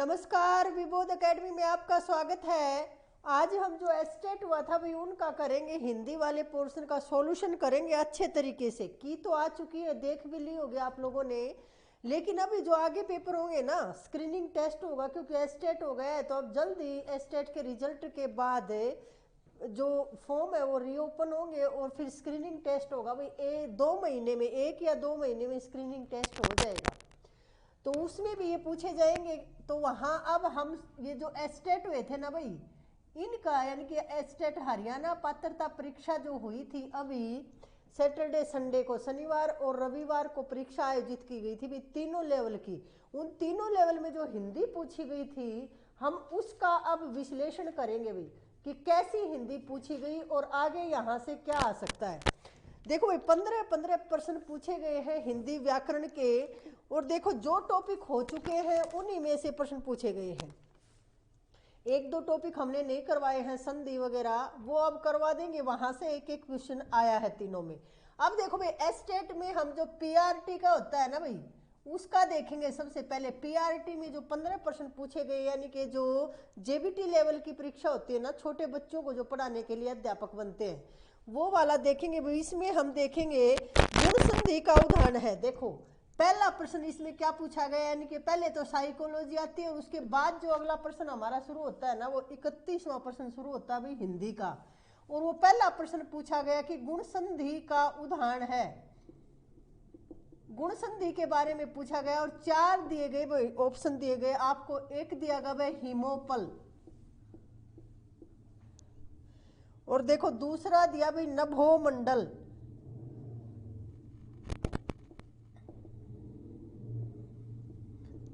नमस्कार, विबोध एकेडमी में आपका स्वागत है। आज हम जो एस्टेट हुआ था भाई उनका करेंगे, हिंदी वाले पोर्शन का सॉल्यूशन करेंगे अच्छे तरीके से। की तो आ चुकी है, देख भी ली होगी आप लोगों ने, लेकिन अभी जो आगे पेपर होंगे ना, स्क्रीनिंग टेस्ट होगा, क्योंकि एस्टेट हो गया है तो अब जल्दी एस्टेट के रिजल्ट के बाद जो फॉर्म है वो रीओपन होंगे और फिर स्क्रीनिंग टेस्ट होगा भाई। 2 महीने में, 1 या 2 महीने में स्क्रीनिंग टेस्ट हो जाएगा, तो उसमें भी ये पूछे जाएंगे। तो वहाँ अब हम ये जो एस्टेट हुए थे ना भाई, इनका यानी कि एस्टेट हरियाणा पात्रता परीक्षा जो हुई थी अभी सैटरडे संडे को, शनिवार और रविवार को परीक्षा आयोजित की गई थी भाई, तीनों लेवल की। उन तीनों लेवल में जो हिंदी पूछी गई थी, हम उसका अब विश्लेषण करेंगे भाई कि कैसी हिंदी पूछी गई और आगे यहाँ से क्या आ सकता है। देखो भाई 15 प्रश्न पूछे गए हैं हिंदी व्याकरण के, और देखो जो टॉपिक हो चुके हैं उन्हीं में से प्रश्न पूछे गए हैं। 1-2 टॉपिक हमने नहीं करवाए हैं, संधि वगैरह, वो अब करवा देंगे। वहां से एक एक क्वेश्चन आया है तीनों में। अब देखो भाई एस्टेट में हम जो पीआरटी का होता है ना भाई, उसका देखेंगे। सबसे पहले पीआरटी में जो 15 प्रश्न पूछे गए, यानी कि जो जेबीटी लेवल की परीक्षा होती है ना, छोटे बच्चों को जो पढ़ाने के लिए अध्यापक बनते हैं, वो वाला देखेंगे भाई। इसमें हम देखेंगे गुण संधि का उदाहरण है। देखो पहला प्रश्न इसमें क्या पूछा गया, यानी कि पहले तो साइकोलॉजी आती है, उसके बाद जो अगला प्रश्न हमारा शुरू होता है ना, वो 31वां प्रश्न शुरू होता है भाई हिंदी का। और वो पहला प्रश्न पूछा गया कि गुण संधि का उदाहरण है, गुण संधि के बारे में पूछा गया। और 4 दिए गए भाई, ऑप्शन दिए गए आपको। एक दिया गया भाई हिमोपल, और देखो दूसरा दिया भाई नभोमंडल,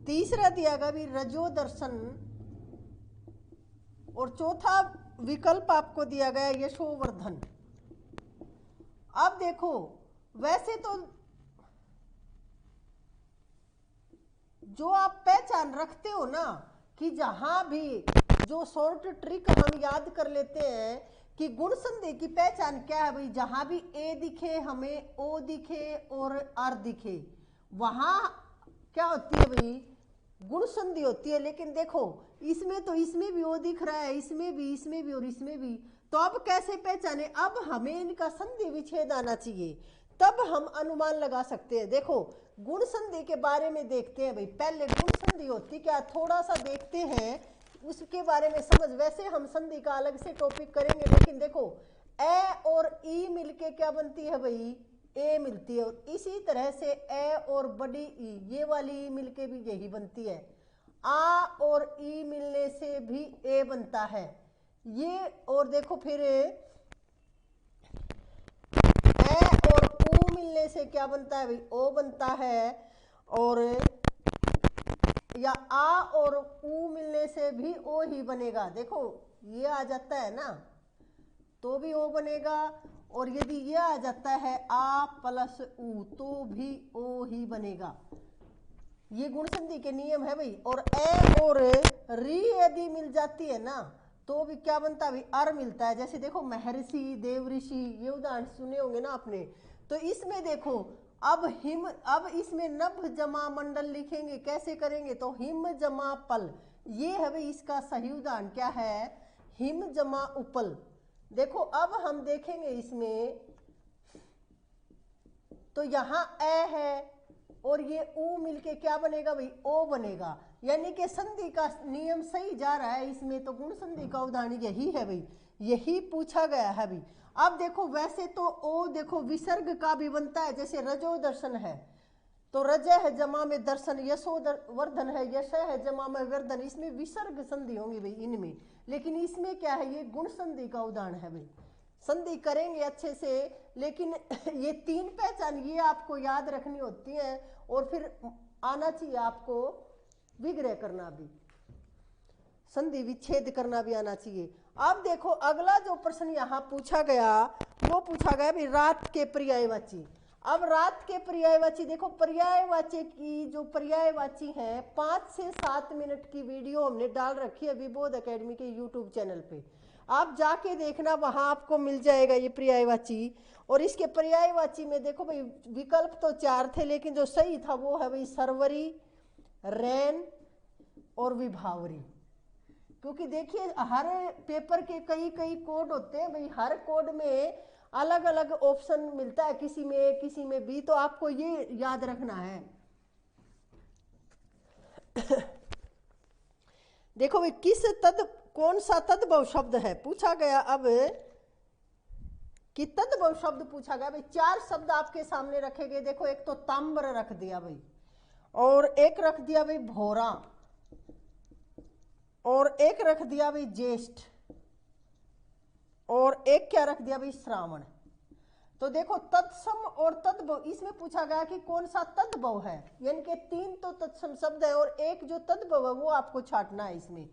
तीसरा दिया गया भी रजो दर्शन, और चौथा विकल्प आपको दिया गया यशोवर्धन। अब देखो वैसे तो जो आप पहचान रखते हो ना, कि जहां भी जो शॉर्ट ट्रिक हम याद कर लेते हैं कि गुण संधि की पहचान क्या है भाई, जहां भी ए दिखे हमें, ओ दिखे और आर दिखे, वहां क्या होती है भाई, गुण संधि होती है। लेकिन देखो इसमें तो इसमें भी ओ दिख रहा है, इसमें भी, इसमें भी और इसमें भी, तो अब कैसे पहचाने। अब हमें इनका संधि विच्छेद आना चाहिए, तब हम अनुमान लगा सकते हैं। देखो गुण संधि के बारे में देखते हैं भाई, पहले गुण संधि होती क्या, थोड़ा सा देखते हैं उसके बारे में समझ। वैसे हम संधि का अलग से टॉपिक करेंगे, लेकिन देखो ए और ई मिलके क्या बनती है भाई, ए मिलती है। और इसी तरह से ए और बड़ी ई, ये वाली ई मिलके भी यही बनती है। आ और ई मिलने से भी ए बनता है ये। और देखो फिर ए और ऊ मिलने से क्या बनता है भाई, ओ बनता है। और या आ और ऊ मिलने से भी ओ ही बनेगा। देखो ये आ जाता है ना, तो भी ओ बनेगा। और यदि ये आ जाता है आ प्लस ऊ, तो भी ओ ही बनेगा। ये गुण संधि के नियम है भाई। और ए और री यदि मिल जाती है ना, तो भी क्या बनता है भाई, अर मिलता है। जैसे देखो महर्षि, देवऋषि, ये उदाहरण सुने होंगे ना आपने। तो इसमें देखो अब इसमें नभ जमा मंडल लिखेंगे, कैसे करेंगे, तो हिम जमा पल, ये है भाई इसका सही उदाहरण। क्या है, हिम जमा उपल। देखो अब हम देखेंगे इसमें, तो यहां ए है और ये ऊ मिलके क्या बनेगा भाई, ओ बनेगा। यानी कि संधि का नियम सही जा रहा है इसमें। तो गुण संधि का उदाहरण यही है भाई, यही पूछा गया है भाई। अब देखो वैसे तो ओ देखो विसर्ग का भी बनता है, जैसे रजो दर्शन है तो रज है जमा में दर्शन, यशोवर्धन है, यश है जमा में वर्धन, इसमें विसर्ग संधि होंगी भाई इनमें। लेकिन इसमें क्या है, ये गुण संधि का उदाहरण है भाई। संधि करेंगे अच्छे से, लेकिन ये 3 पहचान ये आपको याद रखनी होती है। और फिर आना चाहिए आपको विग्रह करना भी, संधि विच्छेद करना भी आना चाहिए। अब देखो अगला जो प्रश्न यहाँ पूछा गया, वो पूछा गया भी रात के पर्यायवाची। अब रात के पर्यायवाची, देखो पर्यायवाची की जो पर्यायवाची है 5 से 7 मिनट की वीडियो हमने डाल रखी है विबोध एकेडमी के यूट्यूब चैनल पे, आप जाके देखना, वहां आपको मिल जाएगा ये पर्यायवाची। और इसके पर्यायवाची में देखो भाई विकल्प तो 4 थे, लेकिन जो सही था वो है भाई सरवरी, रैन, और विभावरी। क्योंकि देखिए हर पेपर के कई कई कोड होते हैं भाई, हर कोड में अलग अलग ऑप्शन मिलता है, किसी में ए किसी में बी, तो आपको ये याद रखना है। देखो भाई कौन सा तद्भव शब्द है पूछा गया। अब कि तद्भव शब्द पूछा गया भाई, 4 शब्द आपके सामने रखे गए। देखो एक तो ताम्र रख दिया भाई, और एक रख दिया भाई भोरा, और एक रख दिया भाई ज्येष्ठ, और एक क्या रख दिया भाई श्रावण। तो देखो तत्सम और तद्भव, इसमें पूछा गया कि कौन सा तद्भव है, यानी कि 3 तो तत्सम शब्द है और एक जो तद्भव है वो आपको छांटना है इसमें।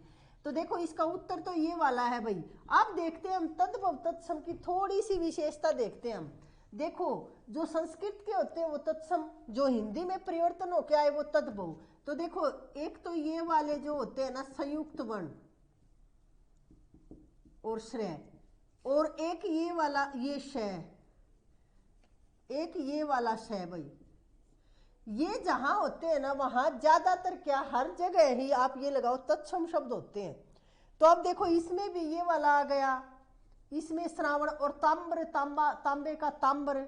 तो देखो इसका उत्तर तो ये वाला है भाई। अब देखते हैं हम तद्भव तत्सम की थोड़ी सी विशेषता देखते हैं हम। देखो जो संस्कृत के होते हैं वो तत्सम, जो हिंदी में परिवर्तन होके आए वो तद्भव। तो देखो एक तो ये वाले जो होते हैं ना संयुक्त वर्ण और श्रेय, और एक ये वाला ये शय, एक ये वाला शय भाई, ये जहां होते हैं ना वहां ज्यादातर क्या हर जगह ही आप ये लगाओ तत्सम शब्द होते हैं। तो अब देखो इसमें भी ये वाला आ गया, इसमें श्रावण, और ताम्र तांबे का ताम्र,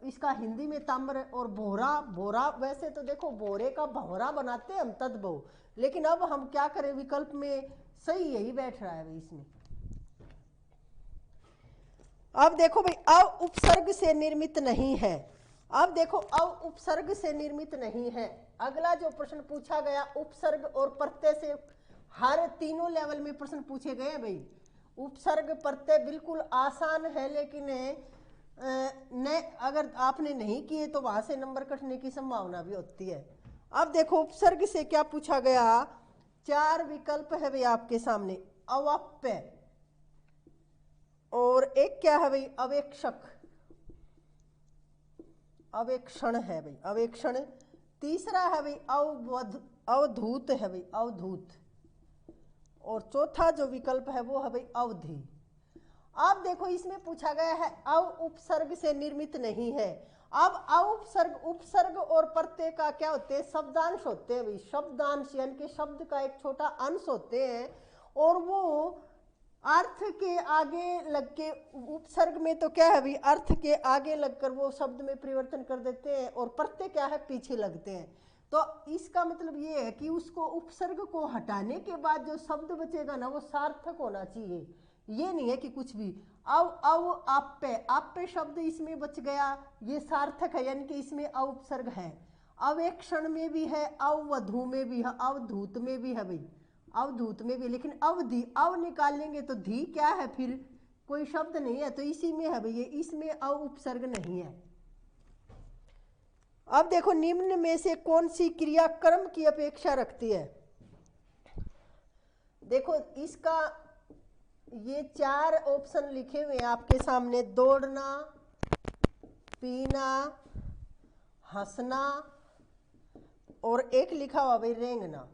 इसका हिंदी में ताम्र, और भोरा वैसे तो देखो भोरे का भौरा बनाते हैं हम तद्भव, लेकिन अब हम क्या करें विकल्प में सही यही बैठ रहा है भाई इसमें। अब देखो भाई अ उपसर्ग से निर्मित नहीं है। अब देखो अ उपसर्ग से निर्मित नहीं है। अगला जो प्रश्न पूछा गया उपसर्ग और प्रत्यय से, हर तीनों लेवल में प्रश्न पूछे गए भाई। उपसर्ग प्रत्यय बिल्कुल आसान है, लेकिन अगर आपने नहीं किए तो वहां से नंबर कटने की संभावना भी होती है। अब देखो उपसर्ग से क्या पूछा गया, 4 विकल्प है भाई आपके सामने, अवाप्य, और एक क्या है भाई अवेक्षक, अवेक्षण है भाई अवेक्षण, तीसरा है भाई अवधूत है भाई अवधूत, और चौथा जो विकल्प है वो है भाई अवधि। अब देखो इसमें पूछा गया है अ उपसर्ग से निर्मित नहीं है। अब अ उपसर्ग और प्रत्यय का क्या होते हैं, शब्दांश होते हैं भाई, शब्दांश यानी कि शब्द का एक छोटा अंश होते हैं, और वो अर्थ के आगे लग के, उपसर्ग में तो क्या है भाई अर्थ के आगे लगकर वो शब्द में परिवर्तन कर देते हैं, और प्रत्यय क्या है पीछे लगते हैं। तो इसका मतलब ये है कि उसको उपसर्ग को हटाने के बाद जो शब्द बचेगा ना वो सार्थक होना चाहिए, ये नहीं है कि कुछ भी। आप्य शब्द इसमें बच गया, ये सार्थक है, यानी कि इसमें अ उपसर्ग है। अवेक्षण में भी है, अवधू में भी है, अवधूत में भी है भाई, अवधूत में भी, लेकिन अवधि अव निकालेंगे तो धी क्या है, फिर कोई शब्द नहीं है, तो इसी में है भैया, इसमें अ उपसर्ग नहीं है। अब देखो निम्न में से कौन सी क्रिया कर्म की अपेक्षा रखती है। देखो इसका ये 4 ऑप्शन लिखे हुए हैं आपके सामने, दौड़ना, पीना, हंसना, और एक लिखा हुआ भाई रेंगना।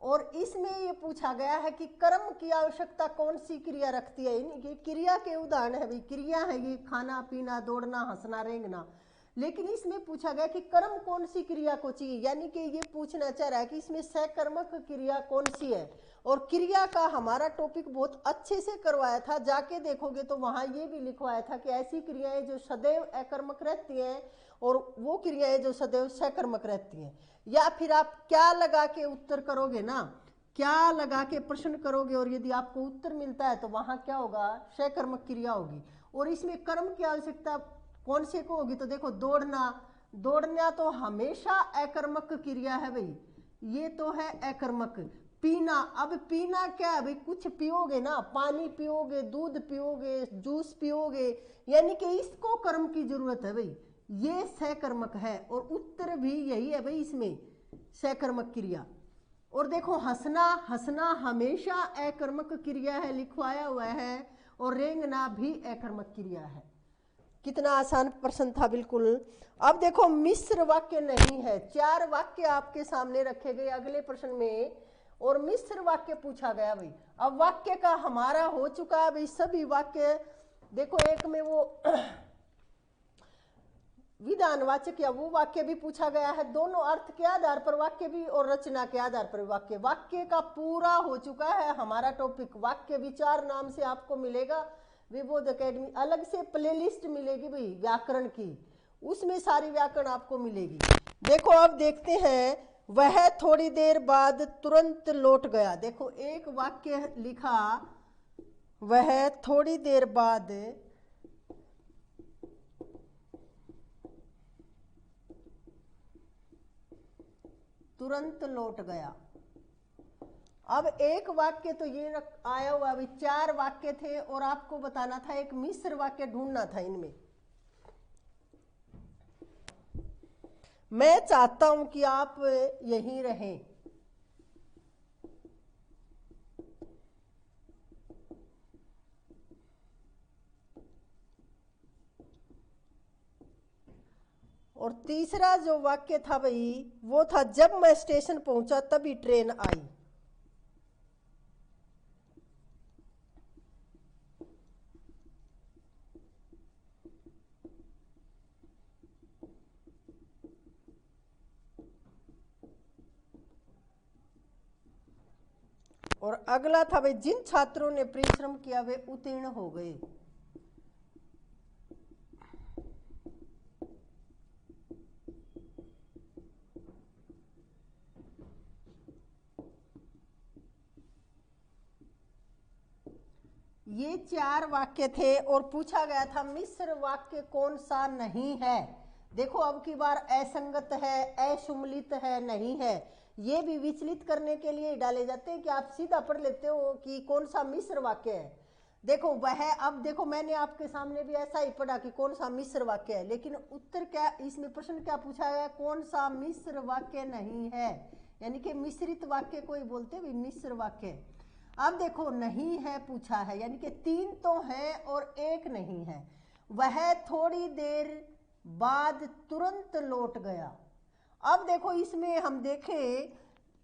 और इसमें ये पूछा गया है कि कर्म की आवश्यकता कौन सी क्रिया रखती है। ये क्रिया के उदाहरण है भाई, क्रिया है ये खाना पीना दौड़ना हंसना रेंगना, लेकिन इसमें पूछा गया कि कर्म कौन सी क्रिया को चाहिए, यानी कि ये पूछना चाह रहा है कि इसमें सकर्मक क्रिया कौन सी है। और क्रिया का हमारा टॉपिक बहुत अच्छे से करवाया था, जाके देखोगे तो वहां ये भी लिखवाया था कि ऐसी क्रियाएं जो सदैव अकर्मक रहती हैं और वो क्रियाएं जो सदैव सकर्मक रहती हैं। या फिर आप क्या लगा के उत्तर करोगे ना, क्या लगा के प्रश्न करोगे और यदि आपको उत्तर मिलता है तो वहां क्या होगा, सकर्मक क्रिया होगी। और इसमें कर्म की आवश्यकता कौन से को होगी, तो देखो दौड़ना तो हमेशा अकर्मक क्रिया है भाई, ये तो है अकर्मक। पीना, अब पीना क्या है भाई, कुछ पियोगे ना, पानी पियोगे, दूध पियोगे, जूस पियोगे, यानी कि इसको कर्म की जरूरत है भाई, ये सकर्मक है। और उत्तर भी यही है भाई इसमें, सकर्मक क्रिया। और देखो हंसना हमेशा अकर्मक क्रिया है, लिखवाया हुआ है, और रेंगना भी अकर्मक क्रिया है। कितना आसान प्रश्न था बिल्कुल। अब देखो मिश्र वाक्य नहीं है, 4 वाक्य आपके सामने रखे गए अगले प्रश्न में, और मिश्र वाक्य पूछा गया भाई। अब वाक्य का हमारा हो चुका है भाई सभी वाक्य। देखो एक में वो विधानवाचक या वो वाक्य भी पूछा गया है, दोनों अर्थ के आधार पर वाक्य भी और रचना के आधार पर वाक्य। वाक्य का पूरा हो चुका है हमारा टॉपिक। वाक्य विचार नाम से आपको मिलेगा विबोध एकेडमी, अलग से प्लेलिस्ट मिलेगी भाई व्याकरण की, उसमें सारी व्याकरण आपको मिलेगी। देखो अब देखते हैं, वह थोड़ी देर बाद तुरंत लौट गया। देखो एक वाक्य लिखा, वह थोड़ी देर बाद तुरंत लौट गया। अब एक वाक्य तो ये आया हुआ, अभी 4 वाक्य थे और आपको बताना था, एक मिश्र वाक्य ढूंढना था इनमें। मैं चाहता हूं कि आप यहीं रहें। और तीसरा जो वाक्य था भाई वो था, जब मैं स्टेशन पहुंचा तभी ट्रेन आई। और अगला था भाई, जिन छात्रों ने परिश्रम किया वे उत्तीर्ण हो गए। ये 4 वाक्य थे और पूछा गया था मिश्र वाक्य कौन सा नहीं है। देखो अब की बार असंगत है, असुमलित है, नहीं है, ये भी विचलित करने के लिए डाले जाते हैं कि आप सीधा पढ़ लेते हो कि कौन सा मिश्र वाक्य है। देखो वह, अब देखो मैंने आपके सामने भी ऐसा ही पढ़ा कि कौन सा मिश्र वाक्य है, लेकिन उत्तर क्या, इसमें प्रश्न क्या पूछा गया, कौन सा मिश्र वाक्य नहीं है, यानी कि मिश्रित वाक्य को ही बोलते हैं मिश्र वाक्य। अब देखो नहीं है पूछा है, यानी कि 3 तो हैं और 1 नहीं है। वह थोड़ी देर बाद तुरंत लौट गया। अब देखो इसमें हम देखें,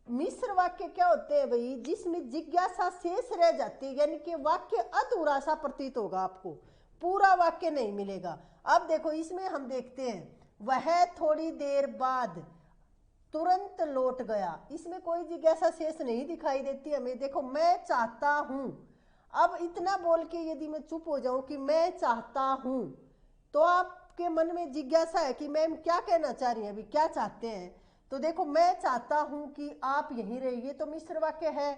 मिश्र वाक्य क्या होते हैं भाई, जिसमें जिज्ञासा शेष रह जाती है, यानी कि वाक्य अधूरा सा प्रतीत होगा, आपको पूरा वाक्य नहीं मिलेगा। अब देखो इसमें हम देखते हैं, वह थोड़ी देर बाद तुरंत लौट गया, इसमें कोई जिज्ञासा शेष नहीं दिखाई देती हमें। देखो मैं चाहता हूं, अब इतना बोल के यदि मैं चुप हो जाऊं कि मैं चाहता हूं, तो आपके मन में जिज्ञासा है कि मैम क्या कहना चाह रही हैं, अभी क्या चाहते हैं। तो देखो मैं चाहता हूं कि आप यहीं रहिए, तो मिश्र वाक्य है।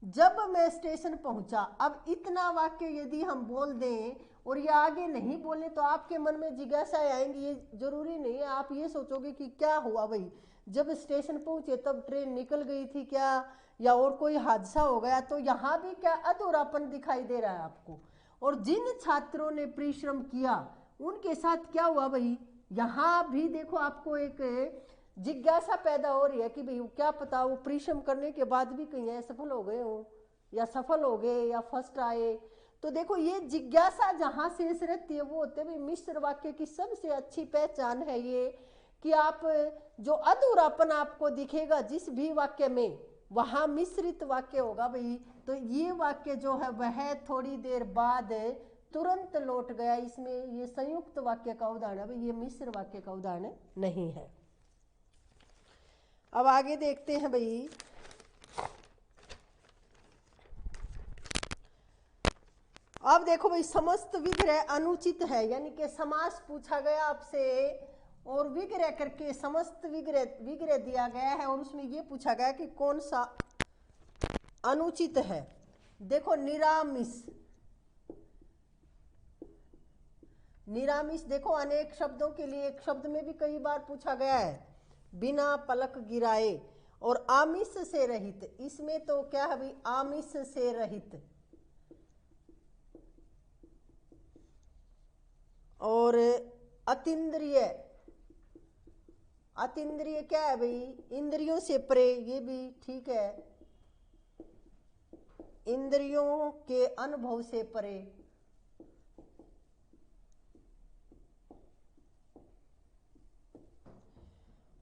जब मैं स्टेशन पहुंचा, अब इतना वाक्य यदि हम बोल दें और ये आगे नहीं बोले तो आपके मन में जिज्ञासाएं आएंगी। ये जरूरी नहीं है आप ये सोचोगे कि क्या हुआ भाई, जब स्टेशन पहुंचे तब ट्रेन निकल गई थी क्या, या और कोई हादसा हो गया, तो यहाँ भी क्या अधूरापन दिखाई दे रहा है आपको। और जिन छात्रों ने परिश्रम किया उनके साथ क्या हुआ भाई, यहाँ भी देखो आपको एक जिज्ञासा पैदा हो रही है कि भाई क्या पता वो परिश्रम करने के बाद भी कहीं असफल हो गए हो, या सफल हो गए, या फर्स्ट आए। तो देखो ये जिज्ञासा जहां शेष रहती है वो होते हैं मिश्र वाक्य की सबसे अच्छी पहचान है ये, कि आप जो अधूरापन आपको दिखेगा जिस भी वाक्य में, वहां मिश्रित वाक्य होगा भाई। तो ये वाक्य जो है वह थोड़ी देर बाद तुरंत लौट गया, इसमें ये संयुक्त वाक्य का उदाहरण है भाई, ये मिश्र वाक्य का उदाहरण नहीं है। अब आगे देखते हैं भाई, अब देखो भाई समस्त विग्रह अनुचित है, यानी कि समास पूछा गया आपसे और विग्रह करके समस्त विग्रह दिया गया है, और उसमें यह पूछा गया कि कौन सा अनुचित है। देखो निरामिष, निरामिष देखो अनेक शब्दों के लिए एक शब्द में भी कई बार पूछा गया है, बिना पलक गिराए। और आमिष से रहित, इसमें तो क्या है भाई, आमिष से रहित। और अतीन्द्रिय, अतीन्द्रिय क्या है भाई, इंद्रियों से परे, ये भी ठीक है, इंद्रियों के अनुभव से परे।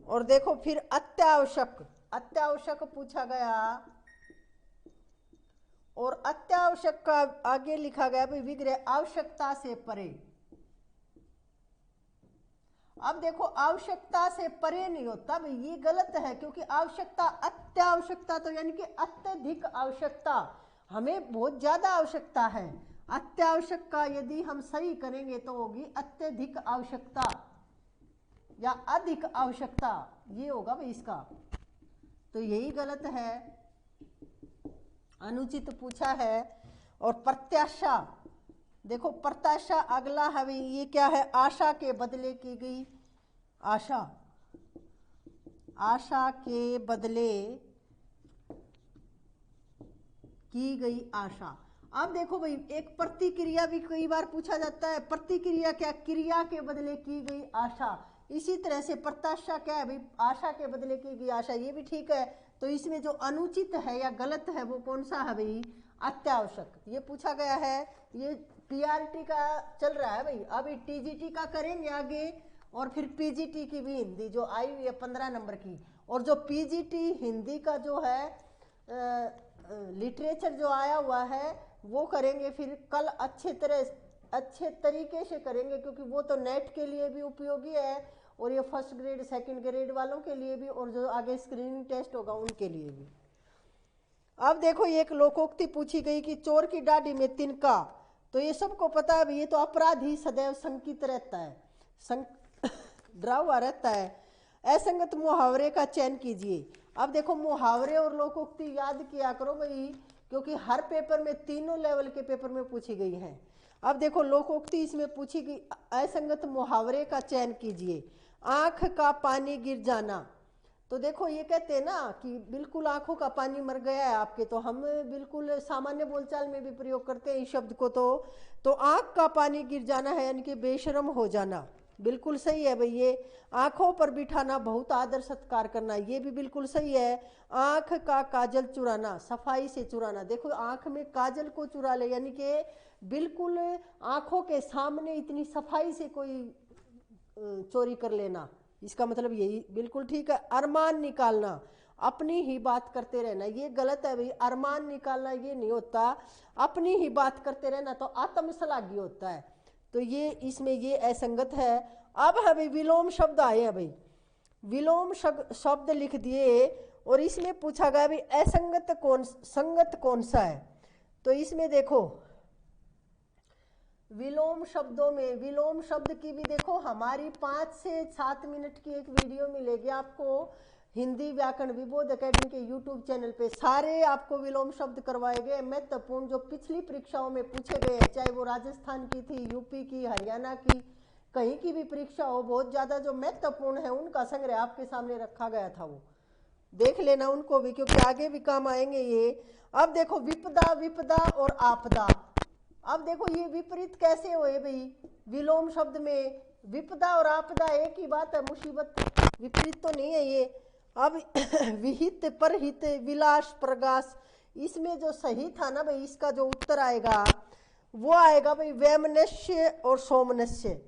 और देखो फिर अत्यावश्यक, अत्यावश्यक पूछा गया, और अत्यावश्यक का आगे लिखा गया भाई विग्रह आवश्यकता से परे। अब देखो आवश्यकता से परे नहीं होता भाई, ये गलत है, क्योंकि आवश्यकता अत्यावश्यकता तो यानी कि अत्यधिक आवश्यकता, हमें बहुत ज्यादा आवश्यकता है। अत्यावश्यकता यदि हम सही करेंगे तो होगी अत्यधिक आवश्यकता या अधिक आवश्यकता, ये होगा भाई इसका, तो यही गलत है, अनुचित पूछा है। और प्रत्याशा, देखो प्रत्याशा अगला है भाई, ये क्या है, आशा के बदले की गई आशा, आशा के बदले की गई आशा। अब देखो भाई एक प्रतिक्रिया भी कई बार पूछा जाता है, प्रतिक्रिया क्या, क्रिया के बदले की गई आशा। इसी तरह से प्रत्याशा क्या है भाई, आशा के बदले की गई आशा, ये भी ठीक है। तो इसमें जो अनुचित है या गलत है वो कौन सा है भाई, अत्यावश्यक, ये पूछा गया है। ये पीआरटी का चल रहा है भाई, अभी टीजीटी का करेंगे आगे, और फिर पीजीटी की भी हिंदी जो आई हुई है 15 नंबर की, और जो पीजीटी हिंदी का जो है लिटरेचर जो आया हुआ है वो करेंगे फिर कल अच्छे तरीके से करेंगे, क्योंकि वो तो नेट के लिए भी उपयोगी है, और ये फर्स्ट ग्रेड सेकंड ग्रेड वालों के लिए भी, और जो आगे स्क्रीनिंग टेस्ट होगा उनके लिए भी। अब देखो ये एक लोकोक्ति पूछी गई कि चोर की दाढ़ी में तिनका, तो ये सबको पता है भाई, ये तो अपराधी सदैव शंकित रहता है, डरा हुआ रहता है। असंगत मुहावरे का चयन कीजिए। अब देखो मुहावरे और लोकोक्ति याद किया करो भाई, क्योंकि हर पेपर में तीनों लेवल के पेपर में पूछी गई है। अब देखो लोकोक्ति इसमें पूछी गई, असंगत मुहावरे का चयन कीजिए। आंख का पानी गिर जाना, तो देखो ये कहते हैं ना कि बिल्कुल आंखों का पानी मर गया है आपके, तो हम बिल्कुल सामान्य बोलचाल में भी प्रयोग करते हैं इस शब्द को। तो आंख का पानी गिर जाना है यानी कि बेशरम हो जाना, बिल्कुल सही है भाई। ये आंखों पर बिठाना, बहुत आदर सत्कार करना, ये भी बिल्कुल सही है। आंख का काजल चुराना, सफाई से चुराना, देखो आंख में काजल को चुरा ले यानी कि बिल्कुल आंखों के सामने इतनी सफाई से कोई चोरी कर लेना, इसका मतलब यही बिल्कुल ठीक है। अरमान निकालना, अपनी ही बात करते रहना, ये गलत है भाई। अरमान निकालना ये नहीं होता, अपनी ही बात करते रहना तो आत्मश्लाघी होता है, तो ये इसमें ये असंगत है। अब है भाई विलोम शब्द आए हैं भाई, विलोम शब्द लिख दिए, और इसमें पूछा गया भाई संगत कौन सा है। तो इसमें देखो विलोम शब्दों में, विलोम शब्द की भी देखो हमारी 5 से 7 मिनट की एक वीडियो मिलेगी आपको हिंदी व्याकरण विबोध एकेडमी के यूट्यूब चैनल पे, सारे आपको विलोम शब्द करवाए गए महत्वपूर्ण, जो पिछली परीक्षाओं में पूछे गए, चाहे वो राजस्थान की थी, यूपी की, हरियाणा की, कहीं की भी परीक्षा हो, बहुत ज्यादा जो महत्वपूर्ण है उनका संग्रह आपके सामने रखा गया था, वो देख लेना उनको भी, क्योंकि आगे भी काम आएंगे ये। अब देखो विपदा, विपदा और आपदा, अब देखो ये विपरीत कैसे हुए भाई, विलोम शब्द में विपदा और आपदा एक ही बात है, मुसीबत, विपरीत तो नहीं है ये। अब विहित, परहित, विलास, प्रगास, इसमें जो सही था ना भाई, इसका जो उत्तर आएगा वो आएगा भाई वैमनस्य और सोमनस्य,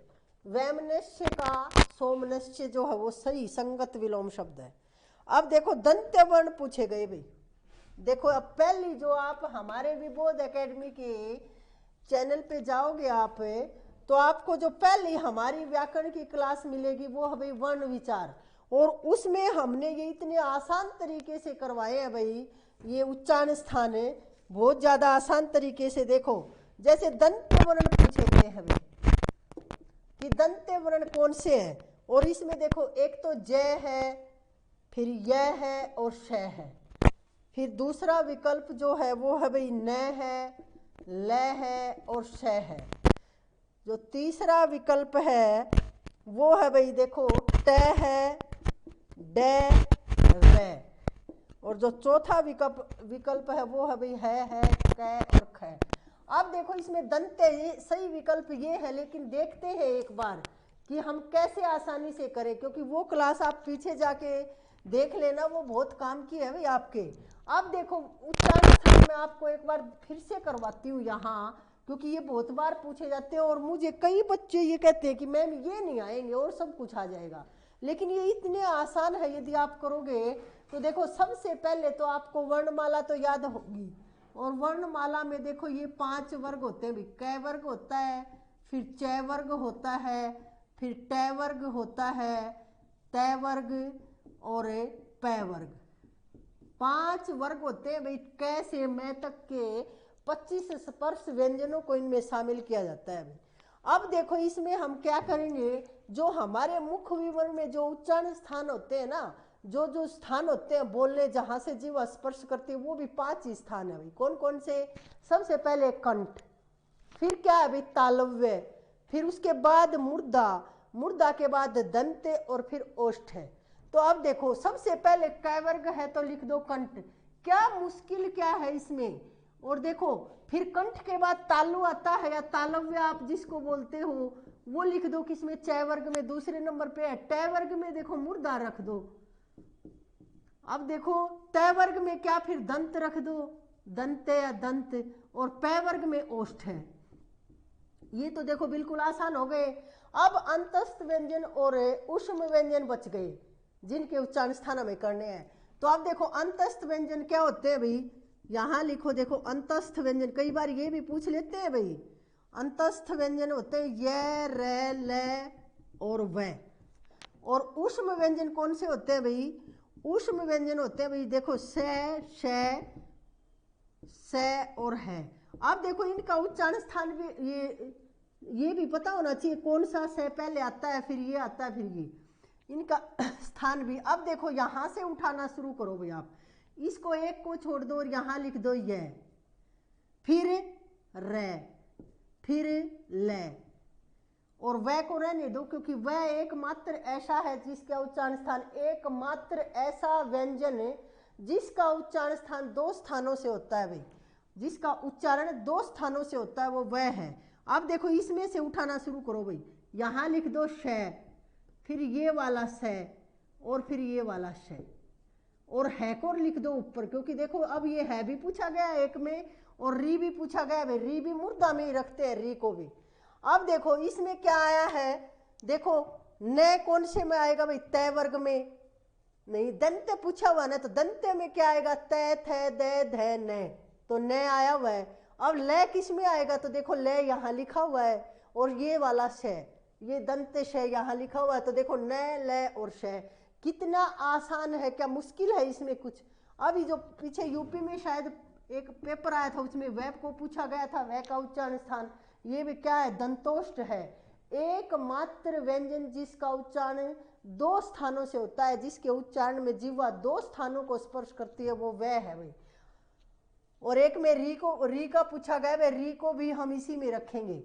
वैमनस्य का सोमनस्य जो है वो सही संगत विलोम शब्द है। अब देखो दंत्य वर्ण पूछे गए भाई, देखो अब पहली जो आप हमारे विबोध एकेडमी के चैनल पे जाओगे आप, तो आपको जो पहली हमारी व्याकरण की क्लास मिलेगी वो है भाई वर्ण विचार, और उसमें हमने ये इतने आसान तरीके से करवाए हैं भाई, ये उच्चारण स्थान है बहुत ज्यादा आसान तरीके से। देखो जैसे दंत्य वर्ण पूछे गए हैं भाई कि दंत्य वर्ण कौन से हैं, और इसमें देखो एक तो जय है, फिर यह है और श है, फिर दूसरा विकल्प जो है वो है भाई न है, ल है और श है, जो तीसरा विकल्प है वो है भाई देखो त है, ड, र, और जो चौथा विकल्प है वो है भाई है, क और ख। अब देखो इसमें दंत्य, ये सही विकल्प ये है, लेकिन देखते हैं एक बार कि हम कैसे आसानी से करें, क्योंकि वो क्लास आप पीछे जाके देख लेना, वो बहुत काम की है भाई आपके। अब देखो उच्चारण स्थान में आपको एक बार फिर से करवाती हूँ यहाँ, क्योंकि ये बहुत बार पूछे जाते हैं, और मुझे कई बच्चे ये कहते हैं कि मैम ये नहीं आएंगे और सब कुछ आ जाएगा, लेकिन ये इतने आसान है यदि आप करोगे तो। देखो सबसे पहले तो आपको वर्णमाला तो याद होगी, और वर्णमाला में देखो ये 5 वर्ग होते हैं भाई, क वर्ग होता है, फिर च वर्ग होता है, फिर ट वर्ग होता है, त वर्ग और प वर्ग। 5 वर्ग होते हैं भाई। क से मैं तक के 25 स्पर्श व्यंजनों को इनमें शामिल किया जाता है भाई। अब देखो इसमें हम क्या करेंगे, जो हमारे मुख विवरण में जो उच्चारण स्थान होते हैं ना, जो जो स्थान होते हैं बोलने जहां से जीव स्पर्श करती है, वो भी 5 ही स्थान है भाई। कौन कौन से? सबसे पहले कंठ, फिर क्या है भाई तालव्य, फिर उसके बाद मुर्दा, मुर्दा के बाद दंते और फिर ओष्ठ है। तो अब देखो सबसे पहले क वर्ग है तो लिख दो कंठ। क्या मुश्किल क्या है इसमें? और देखो फिर कंठ के बाद तालु आता है या तालव्य आप जिसको बोलते हो, वो लिख दो किसमें? च वर्ग में दूसरे नंबर पे है। ट वर्ग में देखो मुर्दा रख दो। अब देखो त वर्ग में क्या? फिर दंत रख दो, दंते या दंत। और प वर्ग में ओष्ठ है। ये तो देखो बिल्कुल आसान हो गए। अब अंतस्थ व्यंजन और ऊष्म व्यंजन बच गए जिनके उच्चारण स्थान हमें करने हैं। तो अब देखो अंतस्थ व्यंजन क्या होते हैं भाई, यहां लिखो। देखो अंतस्थ व्यंजन कई बार ये भी पूछ लेते हैं भाई। अंतस्थ व्यंजन होते हैं य, र, ल और व। और ऊष्म व्यंजन कौन से होते हैं भाई? ऊष्म व्यंजन होते हैं भाई देखो स, श, स और है। अब देखो इनका उच्चारण स्थान भी ये भी पता होना चाहिए कौन सा स पहले आता है, फिर ये आता है, फिर ये इनका स्थान भी। अब देखो यहां से उठाना शुरू करो भाई आप। इसको एक को छोड़ दो और यहां लिख दो य, फिर र, फिर ल और वह को रहने दो, क्योंकि वह एकमात्र ऐसा है जिसका उच्चारण स्थान, एकमात्र ऐसा व्यंजन जिसका उच्चारण स्थान 2 स्थानों से होता है भाई। जिसका उच्चारण 2 स्थानों से होता है वो वह है। अब देखो इसमें से उठाना शुरू करो भाई। यहां लिख दो श, फिर ये वाला स और फिर ये वाला श और है को लिख दो ऊपर, क्योंकि देखो अब ये है भी पूछा गया एक में और री भी पूछा गया भाई। री भी मुर्दा में ही रखते हैं, री को भी। अब देखो इसमें क्या आया है, देखो न कौन से में आएगा भाई? त वर्ग में नहीं, दंते पूछा हुआ ना, तो दंते में क्या आएगा? त, थ, द, ध, न, तो न आया हुआ है। अब ल किस में आएगा? तो देखो ल यहाँ लिखा हुआ है और ये वाला श, ये दंत श यहाँ लिखा हुआ है, तो देखो न, ल और श। कितना आसान है, क्या मुश्किल है इसमें कुछ? अभी जो पीछे यूपी में शायद एक पेपर आया था उसमें वह को पूछा गया था, वह का उच्चारण स्थान ये भी क्या है? दंतोष्ठ है। एकमात्र व्यंजन जिसका उच्चारण 2 स्थानों से होता है, जिसके उच्चारण में जीवा 2 स्थानों को स्पर्श करती है, वो वह है भाई। और एक में री का पूछा गया है, री को भी हम इसी में रखेंगे,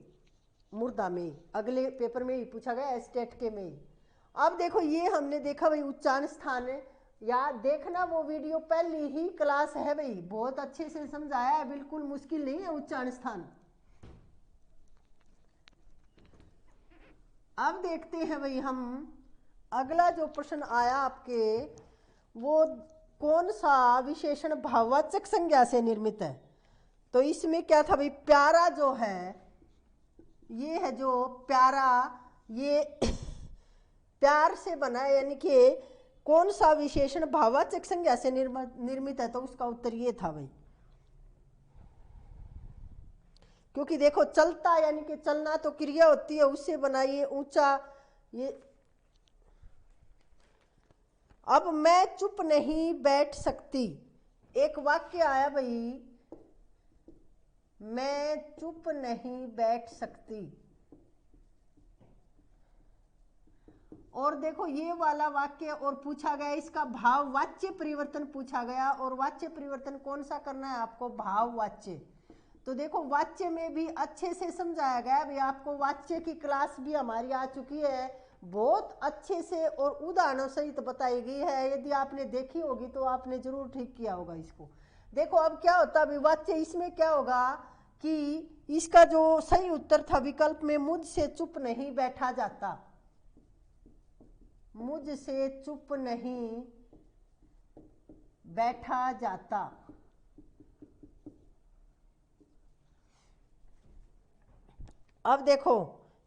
मुर्दा में। अगले पेपर में ही पूछा गया, स्टेट के में ही। अब देखो ये हमने देखा भाई उच्चारण स्थान है। या देखना वो वीडियो पहली ही क्लास है भाई, बहुत अच्छे से समझाया है, बिल्कुल मुश्किल नहीं है उच्चारण स्थान। अब देखते हैं भाई हम अगला जो प्रश्न आया आपके, वो कौन सा विशेषण भाववाचक संज्ञा से निर्मित है? तो इसमें क्या था भाई, प्यारा जो है, ये है जो प्यारा, ये प्यार से बना है, यानी कि कौन सा विशेषण भाववाचक संज्ञा से निर्मित है? तो उसका उत्तर ये था भाई, क्योंकि देखो चलता यानी कि चलना तो क्रिया होती है, उससे बनाइए ऊंचा ये। अब मैं चुप नहीं बैठ सकती, एक वाक्य आया भाई, मैं चुप नहीं बैठ सकती। और देखो ये वाला वाक्य और पूछा गया, इसका भाव वाच्य परिवर्तन पूछा गया। और वाच्य परिवर्तन कौन सा करना है आपको? भाव वाच्य। तो देखो वाच्य में भी अच्छे से समझाया गया है भाई, आपको वाच्य की क्लास भी हमारी आ चुकी है, बहुत अच्छे से और उदाहरणों सहित बताई गई है। यदि आपने देखी होगी तो आपने जरूर ठीक किया होगा इसको। देखो अब क्या होता है वाच्य, इसमें क्या होगा कि इसका जो सही उत्तर था विकल्प में, मुझसे चुप नहीं बैठा जाता, मुझसे चुप नहीं बैठा जाता। अब देखो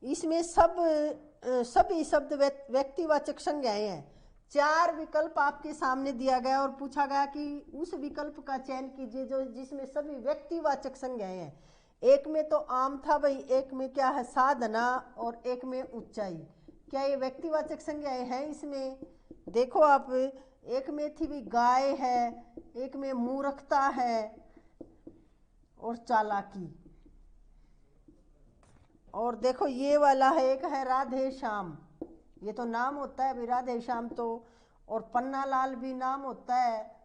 इसमें सभी शब्द व्यक्तिवाचक संज्ञाएं हैं। 4 विकल्प आपके सामने दिया गया और पूछा गया कि उस विकल्प का चयन कीजिए जो जिसमें सभी व्यक्तिवाचक संज्ञाएं हैं। एक में तो आम था भाई, एक में क्या है साधना और एक में ऊंचाई। क्या ये व्यक्तिवाचक संज्ञाएं हैं इसमें? देखो आप, एक में थी भी गाय है, एक में मूर्खता है और चालाकी, और देखो ये वाला है, एक है राधे श्याम, ये तो नाम होता है भाई राधे श्याम तो, और पन्ना लाल भी नाम होता है,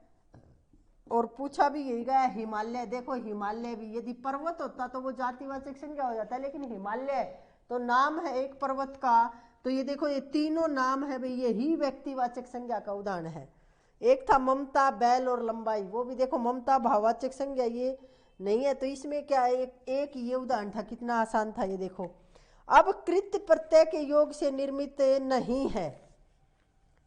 और पूछा भी यही गया हिमालय। देखो हिमालय भी यदि पर्वत होता तो वो जातिवाचक संज्ञा हो जाता है, लेकिन हिमालय तो नाम है एक पर्वत का, तो ये देखो ये तीनों नाम है भाई, यही व्यक्तिवाचक संज्ञा का उदाहरण है। एक था ममता, बैल और लंबाई, वो भी देखो ममता भाववाचक संज्ञा ये नहीं है, तो इसमें क्या है, एक ये उदाहरण था, कितना आसान था ये देखो। अब कृत प्रत्यय के योग से निर्मित नहीं है,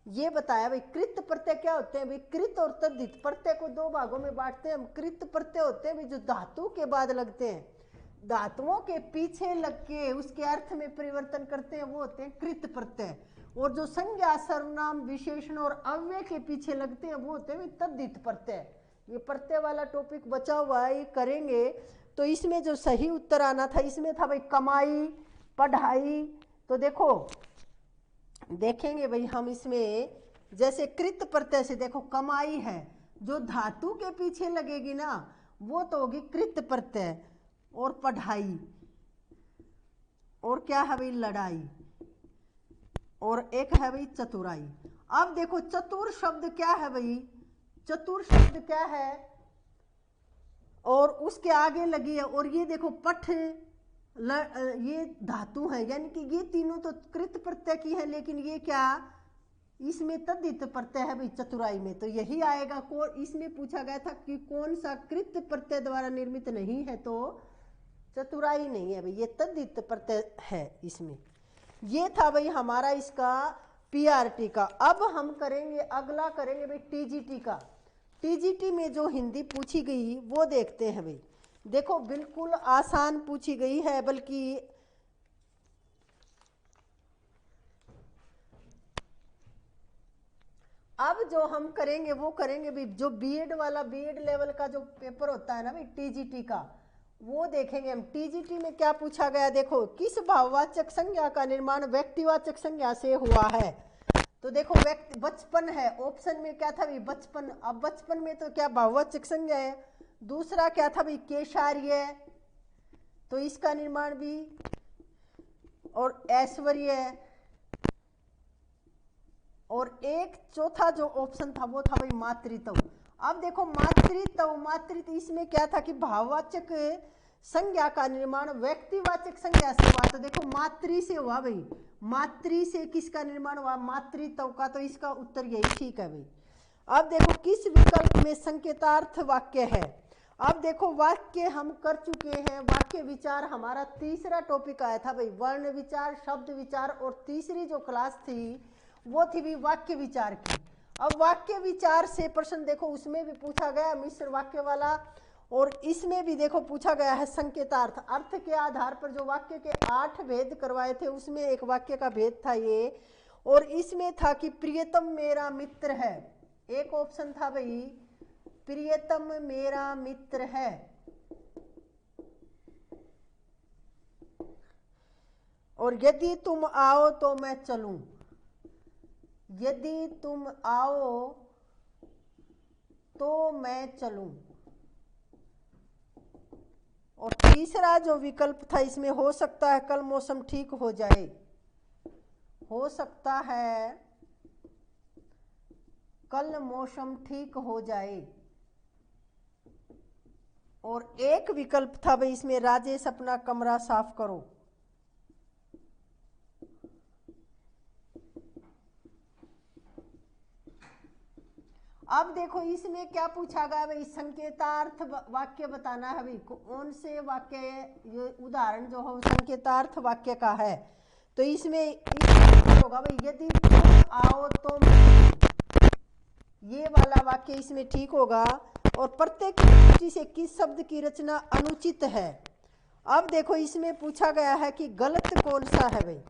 ये बताया भाई। कृत प्रत्यय क्या होते हैं भाई? कृत और तद्धित प्रत्यय को दो भागों में बांटते हैं हम। कृत प्रत्यय होते हैं भाई जो धातु के बाद लगते हैं, धातुओं के पीछे लग के उसके अर्थ में परिवर्तन करते हैं, वो होते हैं कृत प्रत्यय। और जो संज्ञा, सर्वनाम, विशेषण और अव्यय के पीछे लगते हैं वो होते हैं तद्धित प्रत्यय। ये प्रत्यय वाला टॉपिक बचा हुआ है, ये करेंगे। तो इसमें जो सही उत्तर आना था, इसमें था भाई कमाई, पढ़ाई। तो देखो देखेंगे भाई हम इसमें, जैसे कृत प्रत्यय से देखो कमाई है, जो धातु के पीछे लगेगी ना वो तो होगी कृत प्रत्यय, और पढ़ाई, और क्या है भाई लड़ाई, और एक है भाई चतुराई। अब देखो चतुर शब्द क्या है भाई? चतुर शब्द क्या है? और उसके आगे लगी है, और ये देखो पठ, ये धातु है, यानी कि ये तीनों तो कृत प्रत्यय की है, लेकिन ये क्या इसमें तद्धित प्रत्यय है भाई चतुराई में, तो यही आएगा। इसमें पूछा गया था कि कौन सा कृत प्रत्यय द्वारा निर्मित नहीं है, तो चतुराई नहीं है भाई, ये तद्धित प्रत्यय है इसमें। ये था भाई हमारा इसका पीआरटी का। अब हम करेंगे, अगला करेंगे भाई टीजीटी का। टीजीटी में जो हिंदी पूछी गई वो देखते हैं भाई। देखो बिल्कुल आसान पूछी गई है, बल्कि अब जो हम करेंगे वो करेंगे भी, जो बीएड वाला, बीएड लेवल का जो पेपर होता है ना भाई टीजीटी का, वो देखेंगे हम। टीजीटी में क्या पूछा गया, देखो किस भाववाचक संज्ञा का निर्माण व्यक्तिवाचक संज्ञा से हुआ है? तो देखो बचपन है, ऑप्शन में क्या था भाई बचपन। अब बचपन में तो क्या भाववाचक संज्ञा है। दूसरा क्या था भाई केशार्य, तो इसका निर्माण भी, और ऐश्वर्य, और एक चौथा जो ऑप्शन था वो था भाई मातृत्व। अब देखो मातृत्व इसमें क्या था कि भाववाचक संज्ञा का निर्माण व्यक्तिवाचक संज्ञा से हुआ, तो देखो मातृ से हुआ भाई। मातृ से किसका निर्माण हुआ? मातृत्व का, तो इसका उत्तर यही ठीक है भाई। अब देखो किस विकल्प में संकेतार्थ वाक्य है? अब देखो वाक्य हम कर चुके हैं, वाक्य विचार हमारा तीसरा टॉपिक आया था भाई, वर्ण विचार, शब्द विचार, और तीसरी जो क्लास थी वो थी भी वाक्य विचार की। अब वाक्य विचार से प्रश्न देखो, उसमें भी पूछा गया मिश्र वाक्य वाला, और इसमें भी देखो पूछा गया है संकेतार्थ। अर्थ के आधार पर जो वाक्य के 8 भेद करवाए थे उसमें एक वाक्य का भेद था ये, और इसमें था कि प्रियतम मेरा मित्र है। एक ऑप्शन था भाई प्रियतम मेरा मित्र है, और यदि तुम आओ तो मैं चलूं, यदि तुम आओ तो मैं चलूं। और तीसरा जो विकल्प था इसमें, हो सकता है कल मौसम ठीक हो जाए, हो सकता है कल मौसम ठीक हो जाए। और एक विकल्प था भाई इसमें, राजेश अपना कमरा साफ करो। अब देखो इसमें क्या पूछा गया भाई, संकेतार्थ वाक्य बताना है भाई, कौन से वाक्य, ये उदाहरण जो है संकेतार्थ वाक्य का है। तो इसमें होगा भाई यदि तुम आओ तो, ये वाला वाक्य इसमें ठीक होगा। और प्रत्येक दृष्टि से किस शब्द की रचना अनुचित है? अब देखो इसमें पूछा गया है कि गलत कौन सा है भाई।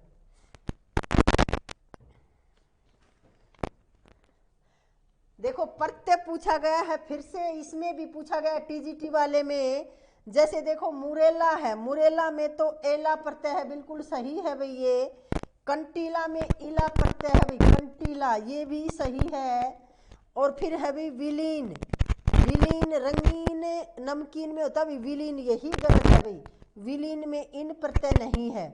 देखो प्रत्यय पूछा गया है, फिर से इसमें भी पूछा गया टीजीटी वाले में। जैसे देखो मुरेला है, मुरेला में तो एला प्रत्यय है, बिल्कुल सही है भाई ये। कंटीला में इला प्रत्यय है भाई, कंटीला, ये भी सही है। और फिर है भाई विलीन, विलीन रंगीन नमकीन में होता है विलीन, यही गलत है भाई, विलीन में इन प्रत्यय नहीं है।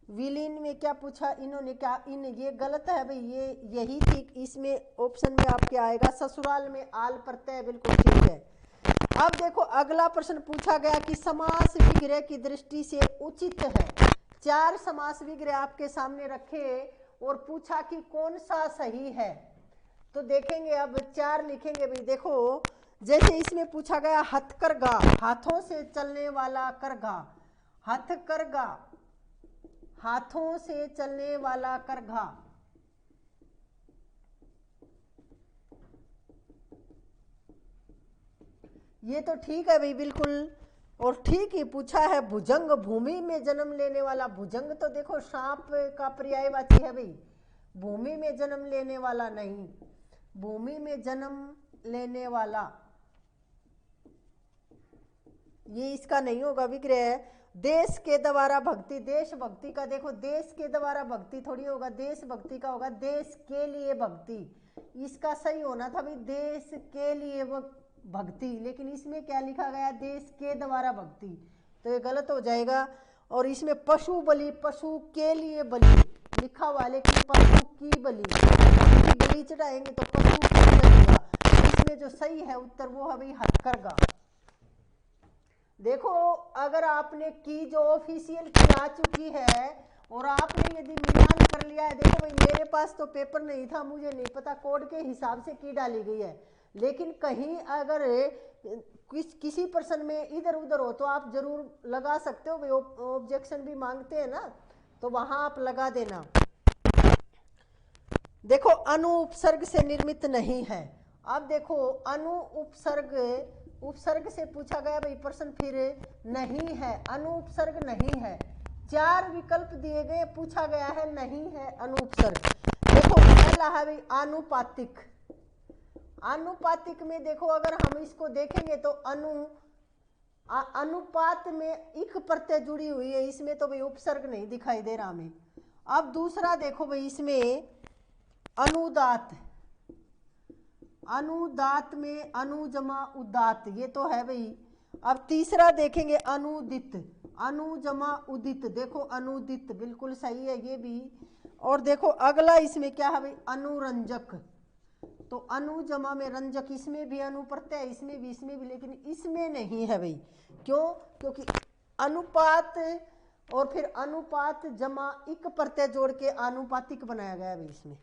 विलीन में क्या पूछा इन्होंने, क्या इन, ये गलत है भाई, ये यही ठीक इसमें ऑप्शन में आपके आएगा। ससुराल में आल प्रत्यय, बिल्कुल ठीक है। अब देखो अगला प्रश्न पूछा गया कि समास विग्रह की दृष्टि से उचित है। 4 समास विग्रह आपके सामने रखे और पूछा कि कौन सा सही है। तो देखेंगे अब 4 लिखेंगे भाई। देखो जैसे इसमें पूछा गया हथकरघा, हाथों से चलने वाला करघा, हथकरघा, हाथों से चलने वाला करघा। ये तो ठीक है भाई बिल्कुल, और ठीक ही पूछा है। भुजंग, भूमि में जन्म लेने वाला, भुजंग तो देखो सांप का पर्यायवाची है भाई, भूमि में जन्म लेने वाला नहीं, भूमि में जन्म लेने वाला ये इसका नहीं होगा विग्रह। देश के द्वारा भक्ति, देश भक्ति का देखो, देश के द्वारा भक्ति थोड़ी होगा, देश भक्ति का होगा देश के लिए भक्ति, इसका सही होना था भाई देश के लिए भक्ति, लेकिन इसमें क्या लिखा गया देश के द्वारा भक्ति, तो ये गलत हो जाएगा। और इसमें पशु बलि, पशु के लिए बलि लिखा हुआ, लेकिन पशु की बलि, बलि चढ़ाएंगे तो पशु की बलिगा। इसमें जो सही है उत्तर वो है भाई हथकरघा। देखो अगर आपने की जो ऑफिशियल की आ चुकी है और आपने यदि मिलान कर लिया है, देखो भाई मेरे पास तो पेपर नहीं था, मुझे नहीं पता कोड के हिसाब से की डाली गई है, लेकिन कहीं अगर किसी प्रश्न में इधर उधर हो तो आप जरूर लगा सकते हो भाई, ऑब्जेक्शन भी मांगते हैं ना, तो वहां आप लगा देना। देखो अनु उपसर्ग से निर्मित नहीं है। अब देखो अनु उपसर्ग, उपसर्ग से पूछा गया भाई प्रश्न, फिर नहीं है, अनु उपसर्ग नहीं है। 4 विकल्प दिए गए, पूछा गया है नहीं है अनु उपसर्ग। देखो पहला है भाई आनुपातिक, आनुपातिक में देखो अगर हम इसको देखेंगे तो अनुपात में इक प्रत्यय जुड़ी हुई है, इसमें तो भाई उपसर्ग नहीं दिखाई दे रहा हमें। अब दूसरा देखो भाई इसमें अनुदात, अनुदात में अनु जमा उदात, ये तो है भाई। अब तीसरा देखेंगे अनुदित, अनु जमा उदित, देखो अनुदित बिल्कुल सही है ये भी। और देखो अगला इसमें क्या है भाई अनुरंजक, तो अनु जमा में रंजक, इसमें भी अनु प्रत्यय, इसमें भी, लेकिन इसमें नहीं है भाई। क्यों? क्योंकि अनुपात और फिर अनुपात जमा इक प्रत्यय जोड़ के आनुपातिक बनाया गया है भाई इसमें।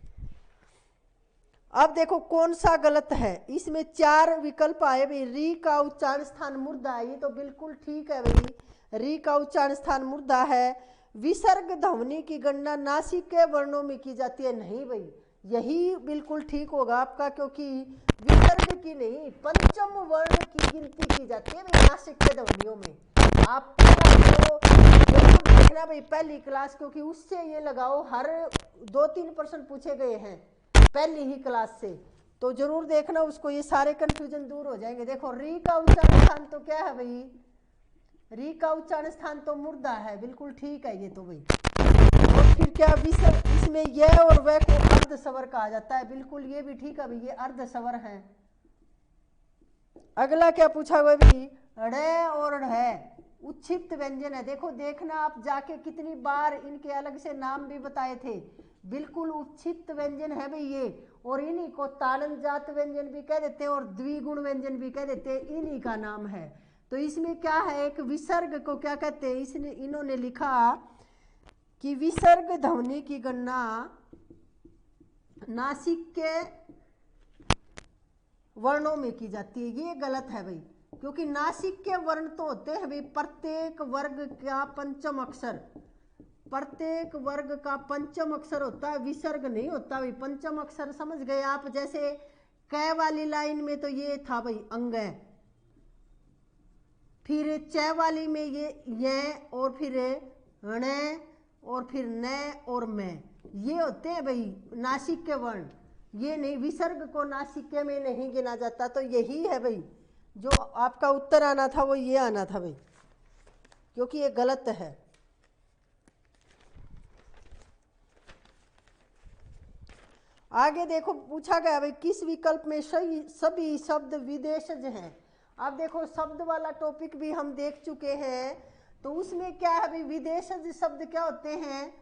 अब देखो कौन सा गलत है, इसमें 4 विकल्प आए भाई। री का उच्चारण स्थान मुर्दा है, ये तो बिल्कुल ठीक है भाई, री का उच्चारण स्थान मुर्दा है। विसर्ग ध्वनि की गणना नासिक के वर्णों में की जाती है, नहीं भाई यही बिल्कुल ठीक होगा आपका, क्योंकि विसर्ग की नहीं पंचम वर्ण की गिनती की जाती है भाई नासिक के ध्वनियों में। आपको देखना भाई पहली क्लास, क्योंकि उससे ये लगाओ, हर 2-3 प्रश्न पूछे गए हैं पहली ही क्लास से, तो जरूर देखना उसको, ये सारे कंफ्यूजन दूर हो जाएंगे। देखो री का उच्चारण स्थान तो क्या है भाई, री का उच्चारण स्थान तो मुर्दा है, बिल्कुल ठीक है ये तो भाई। और फिर क्या विसर्ग, इसमें यह और वह को अर्ध स्वर कहा जाता है, बिल्कुल ये भी ठीक है भाई, ये अर्ध स्वर है। अगला क्या पूछा हुआ भाई, ड़ और ढ उच्छिप्त व्यंजन है। देखो देखना आप जाके कितनी बार इनके अलग से नाम भी बताए थे, बिल्कुल उच्छिप्त व्यंजन है भाई ये, और इन्हीं को ताड़न जात व्यंजन भी कह देते हैं और द्विगुण व्यंजन भी कह देते हैं, इन्हीं का नाम है। तो इसमें क्या है, एक विसर्ग को क्या कहते हैं, इसने इन्होंने लिखा कि विसर्ग ध्वनि की गणना नासिक के वर्णों में की जाती है, ये गलत है भाई, क्योंकि नासिक के वर्ण तो होते हैं भाई प्रत्येक वर्ग का पंचम अक्षर, प्रत्येक वर्ग का पंचम अक्षर होता है, विसर्ग नहीं होता भाई। पंचम अक्षर समझ गए आप, जैसे क वाली लाइन में तो ये था भाई अंग, फिर च वाली में ये और फिर ण और फिर न और मैं, ये होते हैं भाई नासिक के वर्ण, ये नहीं, विसर्ग को नासिक में नहीं गिना जाता। तो यही है भाई जो आपका उत्तर आना था, वो ये आना था भाई, क्योंकि ये गलत है। आगे देखो पूछा गया भाई किस विकल्प में सभी शब्द विदेशज हैं। अब देखो शब्द वाला टॉपिक भी हम देख चुके हैं, तो उसमें क्या है भाई, विदेशज शब्द क्या होते हैं,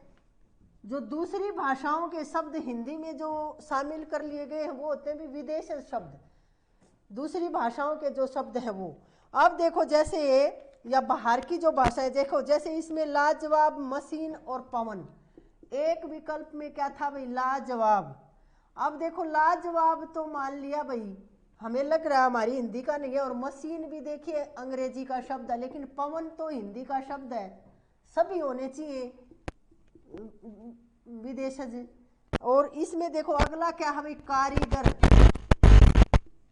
जो दूसरी भाषाओं के शब्द हिंदी में जो शामिल कर लिए गए हैं वो होते हैं भी विदेशज शब्द, दूसरी भाषाओं के जो शब्द हैं वो। अब देखो जैसे या बाहर की जो भाषा है, देखो जैसे इसमें लाजवाब, मशीन और पवन, एक विकल्प में क्या था भाई, लाजवाब। अब देखो लाजवाब तो मान लिया भाई, हमें लग रहा है हमारी हिंदी का नहीं है, और मशीन भी देखिए अंग्रेजी का शब्द है, लेकिन पवन तो हिंदी का शब्द है, सभी होने चाहिए विदेशज। और इसमें देखो अगला क्या है भाई, कारीगर,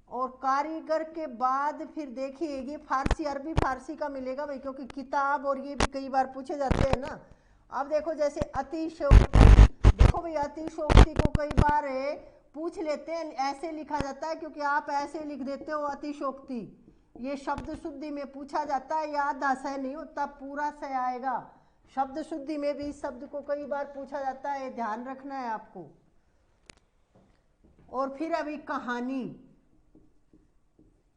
और कारीगर के बाद फिर देखिए ये फारसी, अरबी फारसी का मिलेगा भाई, क्योंकि किताब और ये भी कई बार पूछे जाते हैं ना। अब देखो जैसे अतिशयोक्ति, देखो भाई अतिशयोक्ति को कई बार पूछ लेते हैं, ऐसे लिखा जाता है क्योंकि आप ऐसे लिख देते हो अतिशयोक्ति, ये शब्द शुद्धि में पूछा जाता है, याद आशय नहीं होता, पूरा से आएगा। शब्द शुद्धि में भी इस शब्द को कई बार पूछा जाता है, ध्यान रखना है आपको। और फिर अभी कहानी,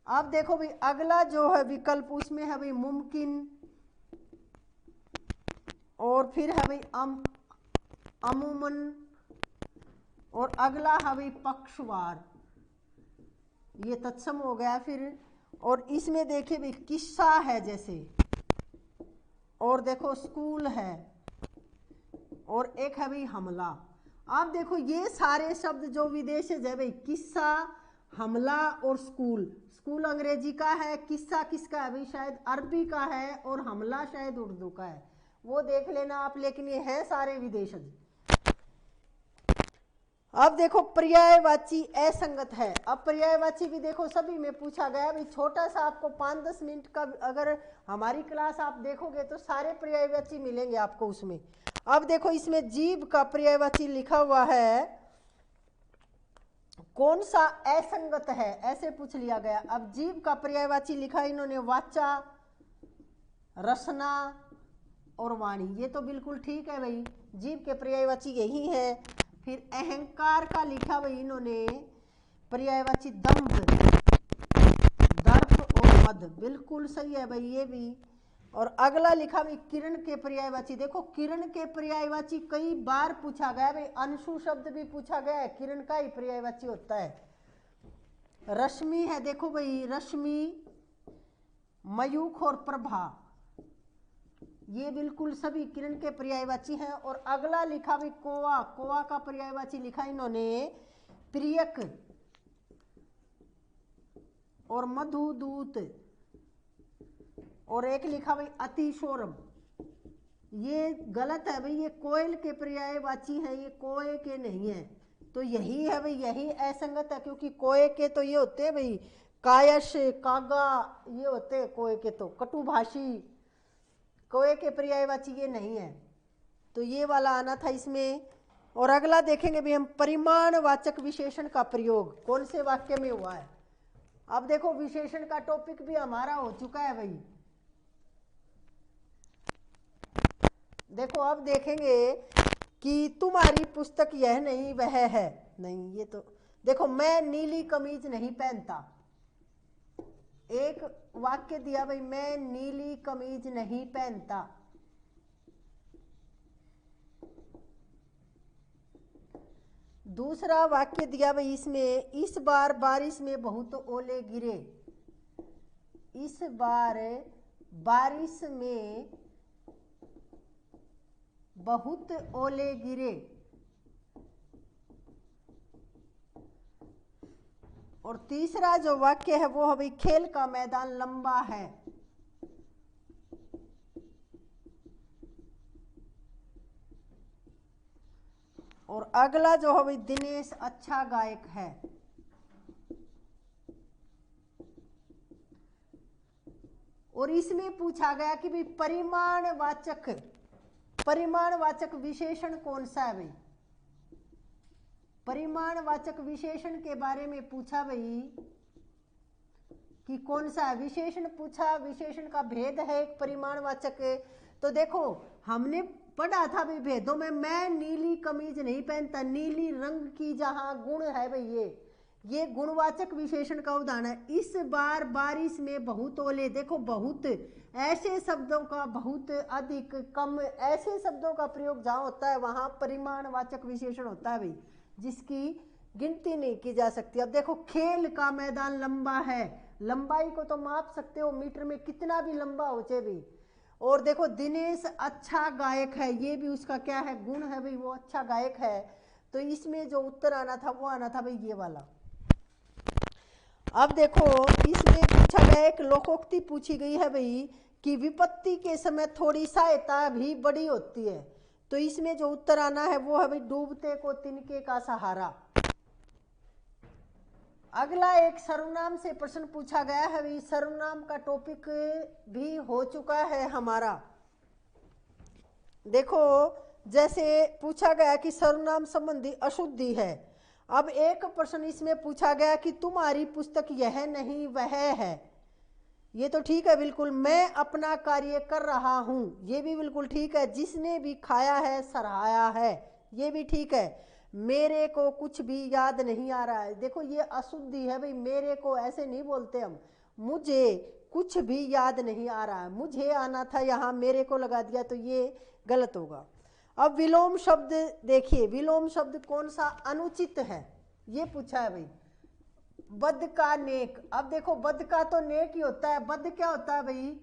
अब देखो भाई अगला जो है विकल्प उसमें है भाई मुमकिन, और फिर है भाई अमूमन, और अगला है भाई पक्षवार, ये तत्सम हो गया फिर। और इसमें देखिए भाई किस्सा है जैसे, और देखो स्कूल है, और एक है भाई हमला। अब देखो ये सारे शब्द जो विदेशज है भाई, किस्सा, हमला और स्कूल। स्कूल अंग्रेजी का है, किस्सा किसका है भाई, शायद अरबी का है, और हमला शायद उर्दू का है, वो देख लेना आप, लेकिन ये हैं सारे विदेशज। अब देखो पर्यायवाची असंगत है। अब पर्यायवाची भी देखो सभी में पूछा गया भाई, छोटा सा आपको 5-10 मिनट का अगर हमारी क्लास आप देखोगे तो सारे पर्यायवाची मिलेंगे आपको उसमें। अब देखो इसमें जीव का पर्यायवाची लिखा हुआ है, कौन सा असंगत है, ऐसे पूछ लिया गया। अब जीव का पर्यायवाची लिखा इन्होंने वाचा, रसना और वाणी, ये तो बिल्कुल ठीक है भाई, जीव के पर्यायवाची यही है। फिर अहंकार का लिखा भाई इन्होंने पर्यायवाची दंभ, दर्प और मद, बिल्कुल सही है भाई ये भी। और अगला लिखा भाई किरण के पर्यायवाची, देखो किरण के पर्यायवाची कई बार पूछा गया भाई, अंशु शब्द भी पूछा गया है, किरण का ही पर्यायवाची होता है। रश्मि है, देखो भाई रश्मि, मयूख और प्रभा, ये बिल्कुल सभी किरण के पर्यायवाची हैं। और अगला लिखा भी कोवा, कोवा का पर्यायवाची लिखा इन्होंने प्रियक और मधुदूत, और एक लिखा भाई अतिशोरम, ये गलत है भाई, ये कोयल के पर्यायवाची हैं, ये कोए के नहीं है, तो यही है भाई, यही असंगत है, क्योंकि कोए के तो ये होते हैं भाई कायश, कागा, ये होते हैं कोए के, तो कटुभाषी, कोए के पर्यायवाची ये नहीं है, तो ये वाला आना था इसमें। और अगला देखेंगे भी हम, परिमाणवाचक विशेषण का प्रयोग कौन से वाक्य में हुआ है। अब देखो विशेषण का टॉपिक भी हमारा हो चुका है भाई। देखो अब देखेंगे कि तुम्हारी पुस्तक यह नहीं वह है, नहीं ये तो देखो, मैं नीली कमीज नहीं पहनता, एक वाक्य दिया भाई, मैं नीली कमीज नहीं पहनता। दूसरा वाक्य दिया भाई इसमें, इस बार बारिश में बहुत ओले गिरे, इस बार बारिश में बहुत ओले गिरे। और तीसरा जो वाक्य है वो है भाई, खेल का मैदान लंबा है। और अगला जो है भाई, दिनेश अच्छा गायक है। और इसमें पूछा गया कि भाई परिमाणवाचक विशेषण कौन सा है भाई, परिमाणवाचक विशेषण के बारे में पूछा भाई कि कौन सा है विशेषण, पूछा विशेषण का भेद है एक परिमाणवाचक। तो देखो हमने पढ़ा था भाई भेदों में, मैं नीली कमीज नहीं पहनता, नीली रंग की जहां गुण है भाई, ये गुणवाचक विशेषण का उदाहरण है। इस बार बारिश में बहुत ओले, देखो बहुत, ऐसे शब्दों का बहुत, अधिक, कम, ऐसे शब्दों का प्रयोग जहां होता है वहां परिमाणवाचक विशेषण होता है भाई, जिसकी गिनती नहीं की जा सकती। अब देखो खेल का मैदान लंबा है, लंबाई को तो माप सकते हो मीटर में, कितना भी लंबा हो चाहे भी। और देखो दिनेश अच्छा गायक है, ये भी उसका क्या है, गुण है भाई, वो अच्छा गायक है। तो इसमें जो उत्तर आना था वो आना था भाई ये वाला। अब देखो इसमें पूछा गया, एक लोकोक्ति पूछी गई है भाई कि विपत्ति के समय थोड़ी सहायता भी बड़ी होती है। तो इसमें जो उत्तर आना है वो है भाई डूबते को तिनके का सहारा। अगला एक सर्वनाम से प्रश्न पूछा गया है भाई, सर्वनाम का टॉपिक भी हो चुका है हमारा। देखो जैसे पूछा गया कि सर्वनाम संबंधी अशुद्धि है। अब एक प्रश्न इसमें पूछा गया कि तुम्हारी पुस्तक यह नहीं वह है, ये तो ठीक है बिल्कुल। मैं अपना कार्य कर रहा हूं, ये भी बिल्कुल ठीक है। जिसने भी खाया है सराहाया है, ये भी ठीक है। मेरे को कुछ भी याद नहीं आ रहा है, देखो ये अशुद्धि है भाई, मेरे को ऐसे नहीं बोलते हम, मुझे कुछ भी याद नहीं आ रहा है, मुझे आना था, यहाँ मेरे को लगा दिया तो ये गलत होगा। अब विलोम शब्द देखिए, विलोम शब्द कौन सा अनुचित है ये पूछा है भाई। बद का नेक, अब देखो बद का तो नेक ही होता है, बद क्या होता है भाई,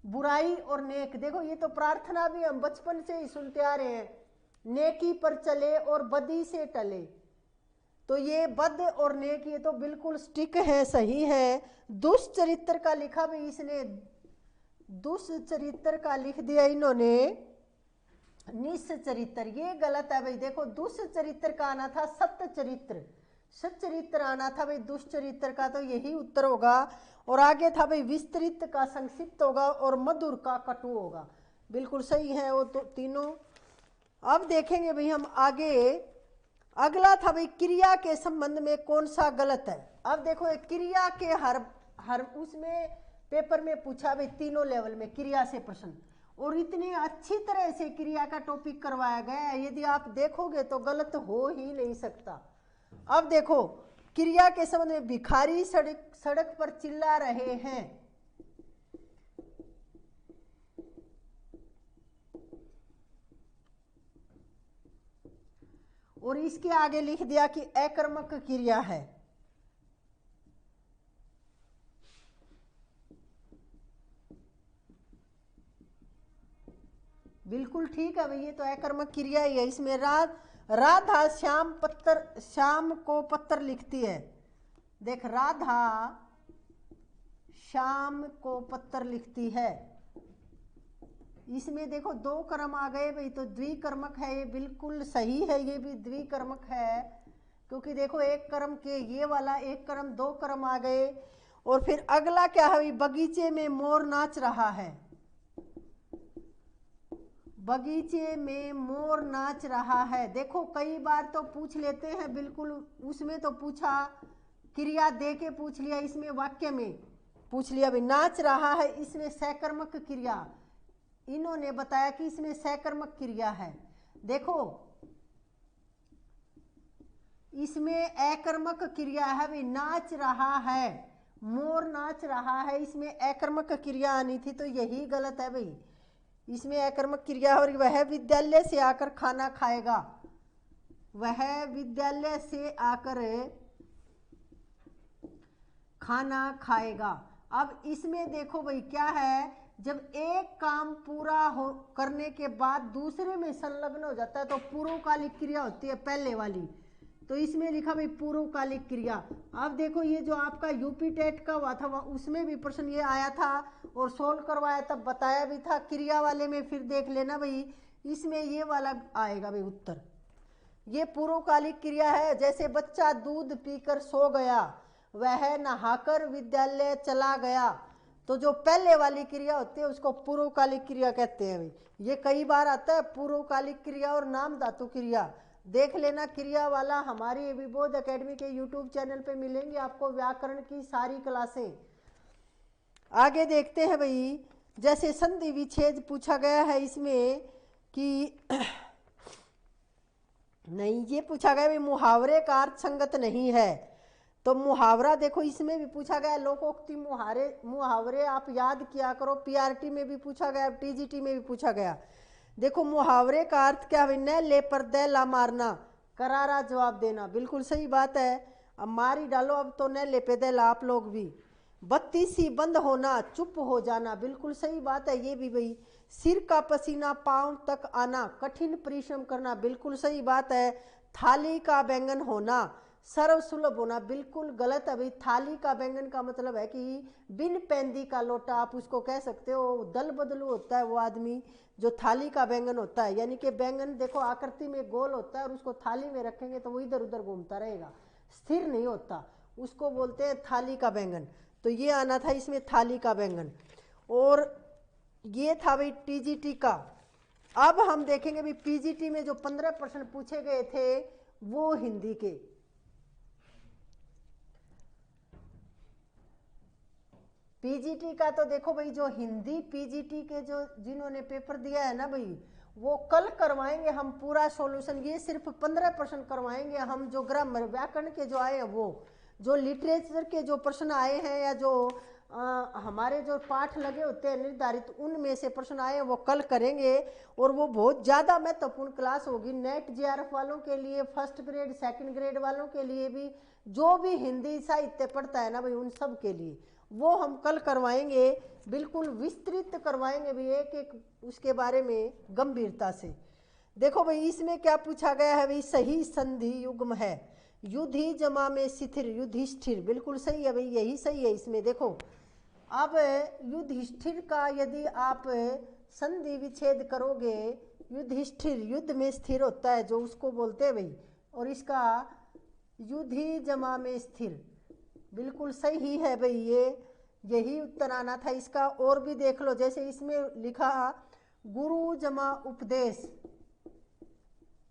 बुराई और नेक। देखो ये तो प्रार्थना भी हम बचपन से ही सुनते आ रहे हैं, नेकी पर चले और बदी से टले। तो ये बद और नेक ये तो बिल्कुल स्टिक है, सही है। दुष्चरित्र का लिखा भाई इसने, दुष्चरित्र का लिख दिया इन्होंने निश्चरित्र, ये गलत है भाई। देखो दुष्चरित्र का आना था सत्यचरित्र, सच्चरित्र आना था भाई दुष्चरित्र का, तो यही उत्तर होगा। और आगे था भाई विस्तृत का संक्षिप्त होगा और मधुर का कटु होगा, बिल्कुल सही है वो तो तीनों। अब देखेंगे भाई हम आगे, अगला था भाई क्रिया के संबंध में कौन सा गलत है। अब देखो क्रिया के हर उसमें पेपर में पूछा भाई तीनों लेवल में क्रिया से प्रश्न, और इतनी अच्छी तरह से क्रिया का टॉपिक करवाया गया है, यदि आप देखोगे तो गलत हो ही नहीं सकता। अब देखो क्रिया के संबंध में, भिखारी सड़क पर चिल्ला रहे हैं, और इसके आगे लिख दिया कि अकर्मक क्रिया है। बिल्कुल ठीक है भाई, ये तो अकर्मक क्रिया ही है। इसमें राधा श्याम को पत्र लिखती है, देख राधा श्याम को पत्र लिखती है, इसमें देखो दो कर्म आ गए भाई, तो द्विकर्मक है, ये बिल्कुल सही है, ये भी द्विकर्मक है, क्योंकि देखो एक कर्म के ये वाला एक कर्म दो कर्म आ गए। और फिर अगला क्या है भाई, बगीचे में मोर नाच रहा है, बगीचे में मोर नाच रहा है। देखो कई बार तो पूछ लेते हैं, बिल्कुल उसमें तो पूछा क्रिया दे के पूछ लिया, इसमें वाक्य में पूछ लिया भाई नाच रहा है, इसमें सकर्मक क्रिया, इन्होंने बताया कि इसमें सकर्मक क्रिया है। देखो इसमें अकर्मक क्रिया है भाई, नाच रहा है, मोर नाच रहा है, इसमें अकर्मक क्रिया आनी थी, तो यही गलत है भाई, इसमें अकर्मक क्रिया। और वह विद्यालय से आकर खाना खाएगा, वह विद्यालय से आकर खाना खाएगा। अब इसमें देखो भाई क्या है, जब एक काम पूरा हो करने के बाद दूसरे में संलग्न हो जाता है तो पूर्वकालिक क्रिया होती है पहले वाली, तो इसमें लिखा भाई पूर्वकालिक क्रिया। अब देखो ये जो आपका यूपी टेट का हुआ था उसमें भी प्रश्न ये आया था और सोल्व करवाया, तब बताया भी था क्रिया वाले में, फिर देख लेना भाई इसमें ये वाला आएगा भाई उत्तर, ये पूर्वकालिक क्रिया है। जैसे बच्चा दूध पीकर सो गया, वह नहाकर विद्यालय चला गया, तो जो पहले वाली क्रिया होती है उसको पूर्वकालिक क्रिया कहते हैं भाई। ये कई बार आता है पूर्वकालिक क्रिया और नाम धातु क्रिया, देख लेना क्रिया वाला हमारी विबोध एकेडमी के यूट्यूब चैनल पे मिलेंगी आपको व्याकरण की सारी क्लासें। आगे देखते हैं भाई, जैसे संधि विच्छेद पूछा गया है, इसमें कि नहीं, ये पूछा गया भी मुहावरे का अर्थ संगत नहीं है। तो मुहावरा देखो इसमें भी पूछा गया, लोकोक्ति मुहावरे आप याद किया करो, पीआरटी में भी पूछा गया, टीजीटी में भी पूछा गया। देखो मुहावरे का अर्थ क्या है, न ले पर दे ला मारना, करारा जवाब देना, बिल्कुल सही बात है। अब मार ही डालो अब तो, न ले पे दे ला आप लोग भी। बत्ती सी बंद होना, चुप हो जाना, बिल्कुल सही बात है ये भी भाई। सिर का पसीना पांव तक आना, कठिन परिश्रम करना, बिल्कुल सही बात है। थाली का बैंगन होना, सर्वसुलभ होना, बिल्कुल गलत है भाई। थाली का बैंगन का मतलब है कि बिन पैंदी का लोटा, आप उसको कह सकते हो। दल बदलू होता है वो आदमी जो थाली का बैंगन होता है, यानी कि बैंगन देखो आकृति में गोल होता है और उसको थाली में रखेंगे तो वो इधर उधर घूमता रहेगा, स्थिर नहीं होता, उसको बोलते हैं थाली का बैंगन। तो ये आना था इसमें थाली का बैंगन। और ये था भाई टीजीटी का। अब हम देखेंगे भाई पीजीटी में जो 15 प्रश्न पूछे गए थे वो हिंदी के। पीजीटी का तो देखो भाई, जो हिंदी पीजीटी के जो जिन्होंने पेपर दिया है ना भाई, वो कल करवाएंगे हम पूरा सॉल्यूशन। ये सिर्फ 15 प्रश्न करवाएंगे हम, जो ग्रामर व्याकरण के जो आए हैं वो, जो लिटरेचर के जो प्रश्न आए हैं या जो हमारे जो पाठ लगे होते हैं निर्धारित, उनमें से प्रश्न आए हैं वो कल करेंगे। और वो बहुत ज़्यादा महत्वपूर्ण क्लास होगी नेट जेआरएफ वालों के लिए, फर्स्ट ग्रेड सेकंड ग्रेड वालों के लिए भी, जो भी हिंदी साहित्य पढ़ता है ना भाई उन सब के लिए वो हम कल करवाएंगे, बिल्कुल विस्तृत करवाएंगे भी, एक एक उसके बारे में गंभीरता से। देखो भाई इसमें क्या पूछा गया है भाई, सही संधि युग्म है, युधि जमा में शिथिर, युधिष्ठिर, बिल्कुल सही है भाई, यही सही है इसमें। देखो अब युधिष्ठिर का यदि आप संधि विच्छेद करोगे, युधिष्ठिर युद्ध में स्थिर होता है जो उसको बोलते हैं भाई, और इसका युधि जमा में स्थिर, बिल्कुल सही है भाई, ये यही उत्तर आना था इसका। और भी देख लो, जैसे इसमें लिखा गुरु जमा उपदेश,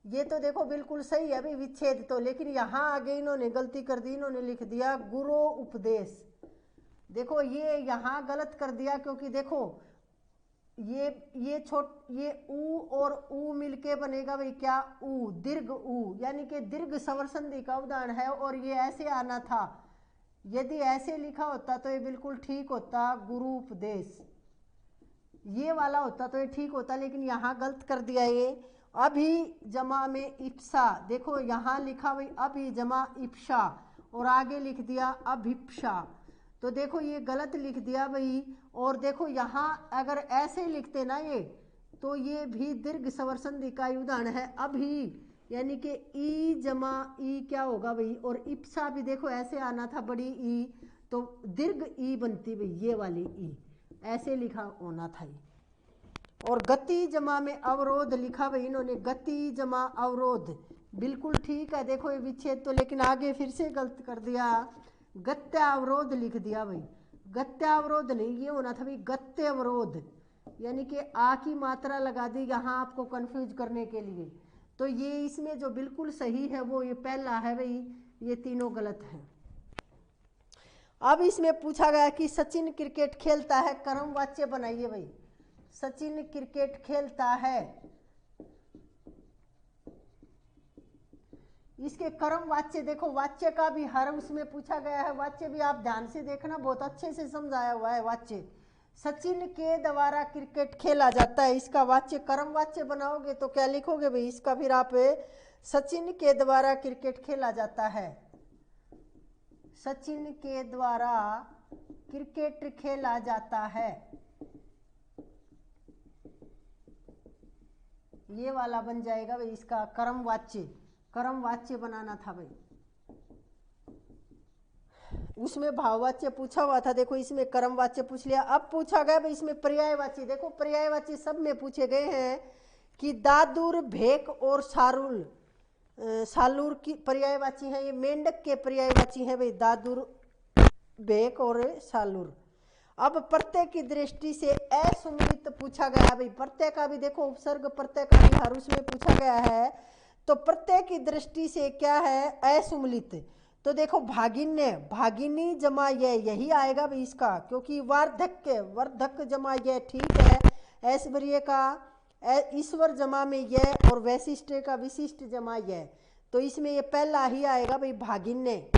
ये तो देखो बिल्कुल सही है भाई विच्छेद तो, लेकिन यहाँ आगे इन्होंने गलती कर दी, इन्होंने लिख दिया गुरु उपदेश। देखो ये यहाँ गलत कर दिया, क्योंकि देखो ये ऊ और ऊ मिलके बनेगा भाई क्या, ऊ, दीर्घ ऊ, यानी कि दीर्घ स्वर संधि का उदाहरण है। और ये ऐसे आना था, यदि ऐसे लिखा होता तो ये बिल्कुल ठीक होता, गुरु उपदेश, ये वाला होता तो ये ठीक होता, लेकिन यहाँ गलत कर दिया ये। अभी जमा में इप्सा, देखो यहाँ लिखा भाई अभी जमा इप्सा और आगे लिख दिया अभिप्सा, तो देखो ये गलत लिख दिया भाई। और देखो यहाँ अगर ऐसे लिखते ना ये, तो ये भी दीर्घ स्वर संधि का उदाहरण है अभी, यानी कि ई जमा ई क्या होगा भाई, और इप्सा भी देखो ऐसे आना था बड़ी ई, तो दीर्घ ई बनती भाई, ये वाली ई ऐसे लिखा होना था ये। और गति जमा में अवरोध लिखा भाई इन्होंने, गति जमा अवरोध, बिल्कुल ठीक है। देखो ये विच्छेद तो, लेकिन आगे फिर से गलत कर दिया, गत्यावरोध लिख दिया भाई, गत्यावरोध नहीं, ये होना था भाई गत्यावरोध, यानी कि आ की मात्रा लगा दी यहाँ आपको कंफ्यूज करने के लिए। तो ये इसमें जो बिल्कुल सही है वो ये पहला है भाई, ये तीनों गलत हैं। अब इसमें पूछा गया कि सचिन क्रिकेट खेलता है, कर्म वाच्य बनाइए भाई, सचिन क्रिकेट खेलता है, इसके कर्म वाच्य देखो, वाच्य का भी हर उसमें पूछा गया है, वाच्य भी आप ध्यान से देखना, बहुत अच्छे से समझाया हुआ है वाच्य। सचिन के द्वारा क्रिकेट खेला जाता है, इसका वाच्य कर्म वाच्य बनाओगे तो क्या लिखोगे भाई इसका, फिर आप सचिन के द्वारा क्रिकेट खेला जाता है, सचिन के द्वारा क्रिकेट खेला जाता है, ये वाला बन जाएगा भाई इसका कर्म वाच्य, कर्म वाच्य बनाना था भाई। उसमें भाववाच्य पूछा हुआ था, देखो इसमें कर्म वाच्य पूछ लिया। अब पूछा गया भाई इसमें पर्यायवाची, देखो पर्यायवाची सब में पूछे गए हैं कि दादुर, भेक और सारुल, सालूर की पर्यायवाची है, ये मेंढक के पर्यायवाची है भाई, दादुर, भेक और सालूर। अब प्रत्यय की दृष्टि से असुमिलित पूछा गया भाई, प्रत्यय का भी देखो उपसर्ग प्रत्यय का भी हर उसमें पूछा गया है, तो प्रत्यय की दृष्टि से क्या है असुमिलित, तो देखो भागिन्य, भागिनी जमा यही आएगा भाई इसका, क्योंकि वार्धक्य, वर्धक जमा यह ठीक है, ऐश्वर्य का ईश्वर जमा में यह और वैशिष्ट का विशिष्ट जमा यह, तो इसमें ये पहला ही आएगा भाई भागिन्य।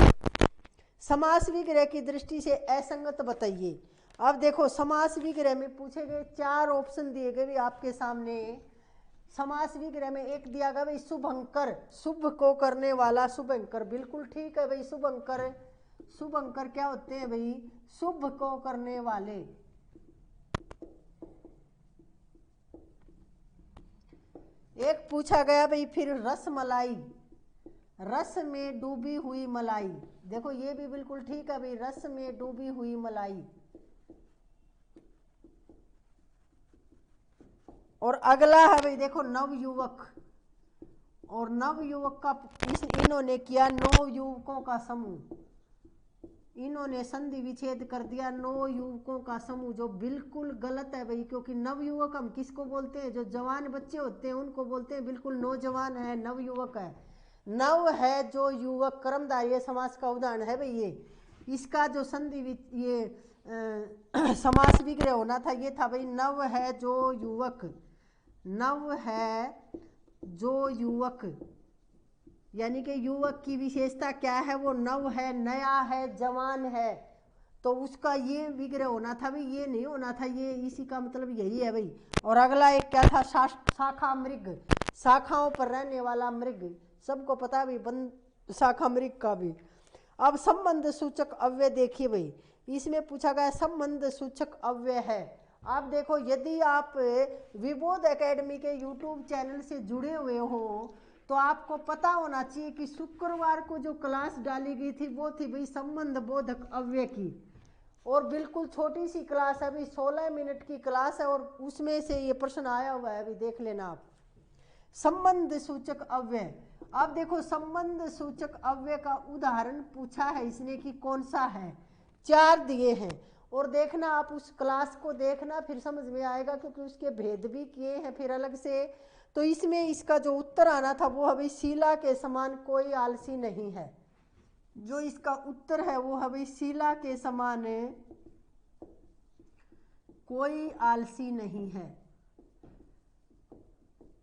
समास विग्रह की दृष्टि से असंगत बताइए। अब देखो समास विग्रह में पूछे गए 4 ऑप्शन दिए गए आपके सामने। समास विग्रह में एक दिया गया भाई शुभंकर, शुभ को करने वाला शुभंकर, बिल्कुल ठीक है भाई। शुभंकर, शुभंकर क्या होते हैं भाई? शुभ को करने वाले। एक पूछा गया भाई फिर रसमलाई, रस में डूबी हुई मलाई, देखो ये भी बिल्कुल ठीक है भाई, रस में डूबी हुई मलाई। और अगला है भाई देखो नवयुवक, और नवयुवक का इन्होंने किया 9 युवकों का समूह, इन्होंने संधि विच्छेद कर दिया 9 युवकों का समूह, जो बिल्कुल गलत है भाई, क्योंकि नवयुवक हम किसको बोलते हैं? जो जवान बच्चे होते हैं उनको बोलते हैं, बिल्कुल नौजवान है, नवयुवक है। नव है जो युवक, कर्मधारय समास का उदाहरण है भाई ये। इसका जो संधि ये समास विग्रह होना था ये था भाई नव है जो युवक, नव है जो युवक, यानी कि युवक की विशेषता क्या है? वो नव है, नया है, जवान है, तो उसका ये विग्रह होना था भाई, ये नहीं होना था ये। इसी का मतलब यही है भाई। और अगला एक क्या था? शाखा मृग, शाखाओं पर रहने वाला मृग, सबको पता है भाई शाखा मृग का भी। अब संबंध सूचक अव्यय देखिए भाई, इसमें पूछा गया संबंध सूचक अव्यय है। आप देखो यदि आप विबोध एकेडमी के यूट्यूब चैनल से जुड़े हुए हो तो आपको पता होना चाहिए कि शुक्रवार को जो क्लास डाली गई थी वो थी भाई संबंध बोधक अव्यय की, और बिल्कुल छोटी सी क्लास है अभी, 16 मिनट की क्लास है, और उसमें से ये प्रश्न आया हुआ है, अभी देख लेना आप। संबंध सूचक अव्यय, अब देखो संबंध सूचक अव्यय का उदाहरण पूछा है इसने कि कौन सा है, 4 दिए हैं, और देखना आप उस क्लास को देखना फिर समझ में आएगा, क्योंकि उसके भेद भी किए हैं फिर अलग से। तो इसमें इसका जो उत्तर आना था वो अभी शीला के समान कोई आलसी नहीं है, जो इसका उत्तर है वो है भाई शीला के समान कोई आलसी नहीं है,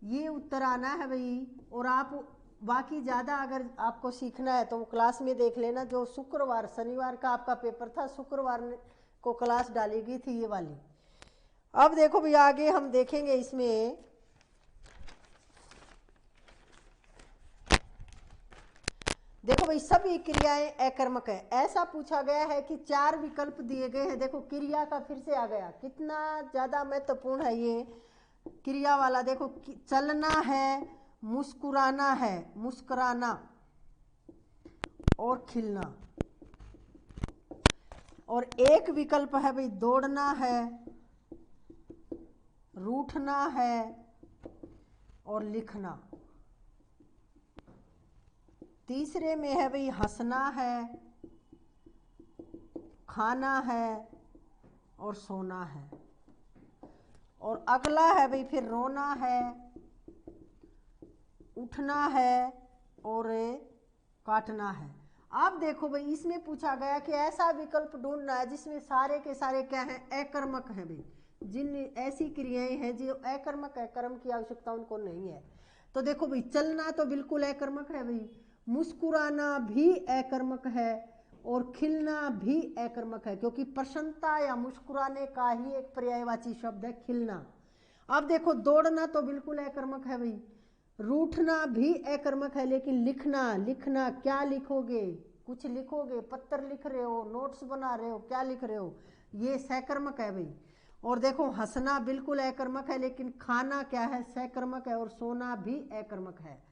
ये उत्तर आना है भाई। और आप बाकी ज़्यादा अगर आपको सीखना है तो वो क्लास में देख लेना, जो शुक्रवार शनिवार का आपका पेपर था, शुक्रवार को क्लास डाली गई थी ये वाली। अब देखो भाई आगे हम देखेंगे इसमें, देखो भाई सभी क्रियाएं अकर्मक है, ऐसा पूछा गया है कि 4 विकल्प दिए गए हैं। देखो क्रिया का फिर से आ गया, कितना ज़्यादा महत्वपूर्ण है ये क्रिया वाला। देखो चलना है, मुस्कुराना है, मुस्कुराना और खिलना, और एक विकल्प है भाई दौड़ना है, रूठना है और लिखना। तीसरे में है भाई हंसना है, खाना है और सोना है, और अगला है भाई फिर रोना है, उठना है और काटना है। आप देखो भाई इसमें पूछा गया कि ऐसा विकल्प ढूंढना है जिसमें सारे के सारे क्या है? अकर्मक है भाई, जिन ऐसी क्रियाएं हैं जो अकर्मक है, कर्म की आवश्यकता उनको नहीं है। तो देखो भाई चलना तो बिल्कुल अकर्मक है भाई, मुस्कुराना भी अकर्मक है और खिलना भी अकर्मक है, क्योंकि प्रसन्नता या मुस्कुराने का ही एक पर्यायवाची शब्द है खिलना। अब देखो दौड़ना तो बिल्कुल अकर्मक है भाई, रूठना भी अकर्मक है, लेकिन लिखना, लिखना क्या लिखोगे? कुछ लिखोगे, पत्र लिख रहे हो, नोट्स बना रहे हो, क्या लिख रहे हो? ये सकर्मक है भाई। और देखो हंसना बिल्कुल अकर्मक है, लेकिन खाना क्या है? सकर्मक है, और सोना भी अकर्मक है।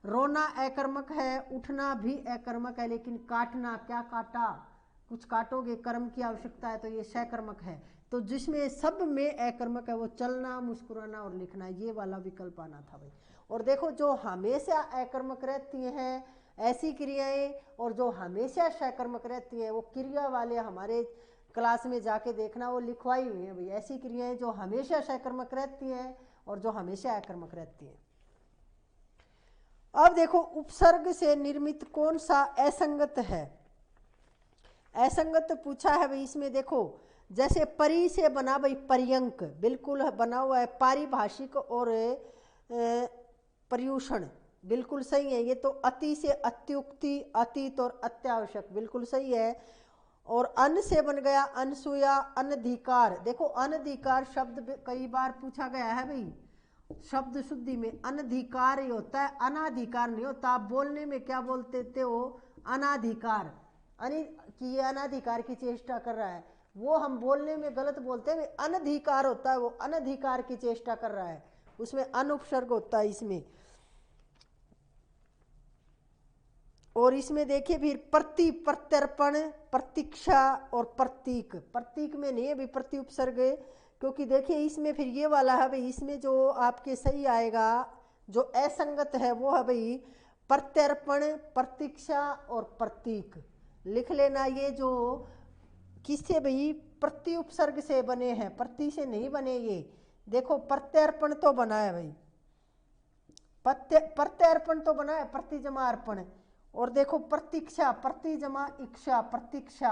रोना अकर्मक है, उठना भी अकर्मक है, लेकिन काटना, क्या काटा? कुछ काटोगे, कर्म की आवश्यकता है, तो ये सकर्मक है। तो जिसमें सब में अकर्मक है वो चलना, मुस्कुराना और लिखना, ये वाला विकल्प आना था भाई। और देखो जो हमेशा अकर्मक रहती हैं ऐसी क्रियाएं, और जो हमेशा सकर्मक रहती हैं वो क्रिया वाले हमारे क्लास में जाके देखना, वो लिखवाई हुई हैं भाई। ऐसी क्रियाएं जो हमेशा सकर्मक रहती हैं और जो हमेशा अकर्मक रहती हैं। अब देखो उपसर्ग से निर्मित कौन सा असंगत है? असंगत पूछा है भाई। इसमें देखो जैसे परी से बना भाई पर्यंक, बिल्कुल बना हुआ है। पारिभाषिक और पर्यूषण बिल्कुल सही है। ये तो अति से अत्युक्ति, अतीत और अत्यावश्यक बिल्कुल सही है। और अन से बन गया अनसुया, अनधिकार। देखो अनधिकार शब्द कई बार पूछा गया है भाई, शब्द शुद्धि में अनधिकार ही होता है, अनाधिकार नहीं होता। आप बोलने में क्या बोलते थे हो, अनाधिकार, कि ये अनाधिकार की चेष्टा कर रहा है, वो हम बोलने में गलत बोलते हैं। अनधिकार होता है, वो अनधिकार की चेष्टा कर रहा है, उसमें अनुपसर्ग होता है इसमें। और इसमें देखिए फिर प्रति, प्रत्यर्पण, प्रतीक्षा और प्रतीक। प्रतीक में नहीं है भाई प्रति उपसर्ग, क्योंकि देखिए इसमें फिर ये वाला है भाई, इसमें जो आपके सही आएगा, जो असंगत है वो है भाई प्रत्यर्पण, प्रतीक्षा और प्रतीक। लिख लेना, ये जो किससे भाई, प्रति उपसर्ग से बने हैं, प्रति से नहीं बने ये। देखो प्रत्यर्पण तो बना है भाई, प्रत्यर्पण तो बना है, प्रति जमा अर्पण। और देखो प्रतीक्षा, प्रति जमा इच्छा, प्रतीक्षा।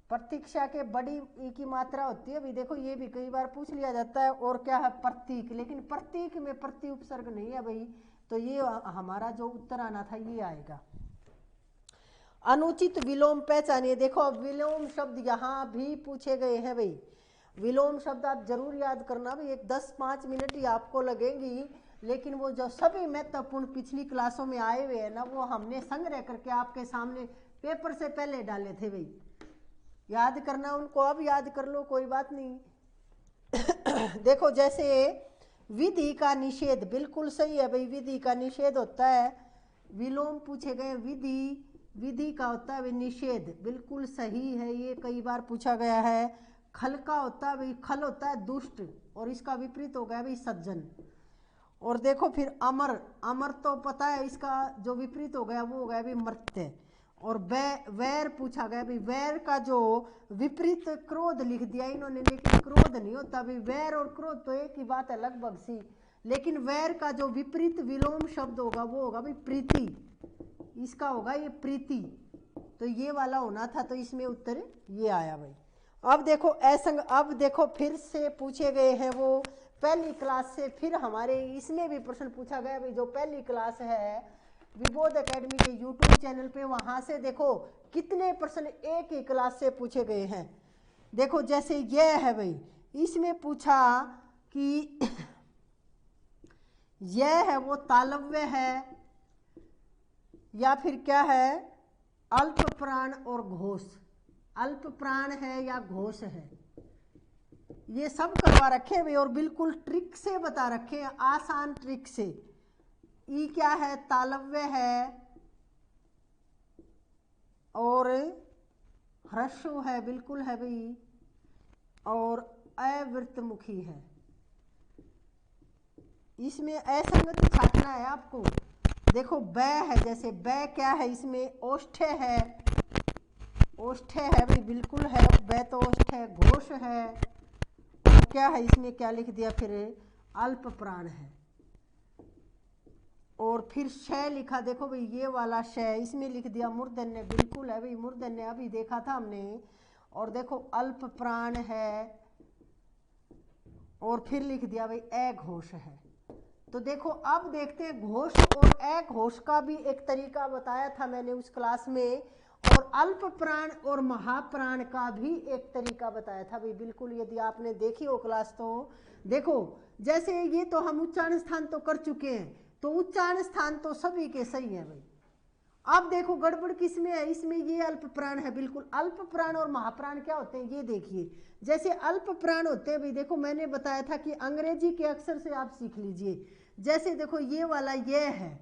प्रतीक्षा के बड़ी ई की मात्रा होती है भी, देखो ये भी कई बार पूछ लिया जाता है। और क्या है, प्रतीक, लेकिन प्रतीक में प्रति उपसर्ग नहीं है भाई, तो ये हमारा जो उत्तर आना था ये आएगा। अनुचित विलोम पहचानिए। देखो अब विलोम शब्द यहाँ भी पूछे गए हैं भाई, विलोम शब्द आप जरूर याद करना भाई, एक 10-5 मिनट ही आपको लगेंगी, लेकिन वो जो सभी महत्वपूर्ण पिछली क्लासों में आए हुए हैं ना, वो हमने संग्रह करके आपके सामने पेपर से पहले डाले थे भाई। याद करना उनको, अब याद कर लो, कोई बात नहीं। देखो जैसे विधि का निषेध, बिल्कुल सही है भाई, विधि का निषेध होता है। विलोम पूछे गए, विधि, विधि का होता है निषेध, बिल्कुल सही है, ये कई बार पूछा गया है। खल का होता है भाई, खल होता है दुष्ट, और इसका विपरीत हो गया भाई सज्जन। और देखो फिर अमर, अमर तो पता है, इसका जो विपरीत हो गया वो हो गया भाई मर्त्य। और वैर पूछा गया भाई, वैर का जो विपरीत क्रोध लिख दिया इन्होंने, लेकिन क्रोध नहीं होता भाई, वैर और क्रोध तो एक ही बात है लगभग सी, लेकिन वैर का जो विपरीत विलोम शब्द होगा वो होगा भाई प्रीति, इसका होगा ये प्रीति, तो ये वाला होना था, तो इसमें उत्तर ये आया भाई। अब देखो असंग, अब देखो फिर से पूछे गए हैं वो पहली क्लास से, फिर हमारे इसमें भी प्रश्न पूछा गया भाई, जो पहली क्लास है विबोध एकेडमी के यूट्यूब चैनल पे, वहां से देखो कितने प्रश्न एक ही क्लास से पूछे गए हैं। देखो जैसे यह है भाई, इसमें पूछा कि यह है वो तालव्य है या फिर क्या है, अल्प प्राण और घोष, अल्प प्राण है या घोष है, ये सब करवा रखे भाई, और बिल्कुल ट्रिक से बता रखे हैं, आसान ट्रिक से। ई क्या है, तालव्य है, और ह्रस्व है, बिल्कुल है भाई, और अवृतमुखी है। इसमें असंगति छाटना है आपको। देखो बै है, जैसे बै क्या है, इसमें ओष्ठ्य है, ओष्ठ्य है भाई, बिल्कुल है, बै तो ओष्ठ्य है, घोष है, और क्या है इसमें क्या लिख दिया फिर, अल्प प्राण है। और फिर शय लिखा, देखो भाई ये वाला शय, इसमें लिख दिया मूर्धन्य, बिल्कुल है भाई मूर्धन्य, अभी देखा था हमने। और देखो अल्प प्राण है, और फिर लिख दिया भाई अघोष है। तो देखो अब देखते हैं घोष और अघोष का भी एक तरीका बताया था मैंने उस क्लास में, और अल्प प्राण और महाप्राण का भी एक तरीका बताया था भाई, बिल्कुल यदि आपने देखी हो क्लास तो देखो। जैसे ये तो हम उच्चारण स्थान तो कर चुके हैं, तो उच्चारण स्थान तो सभी के सही है भाई। अब देखो गड़बड़ किसमें है, इसमें ये अल्प प्राण है, बिल्कुल अल्प प्राण और महाप्राण क्या होते हैं ये देखिए। जैसे अल्प प्राण होते हैं भाई, देखो मैंने बताया था कि अंग्रेजी के अक्षर से आप सीख लीजिए। जैसे देखो ये वाला ये है,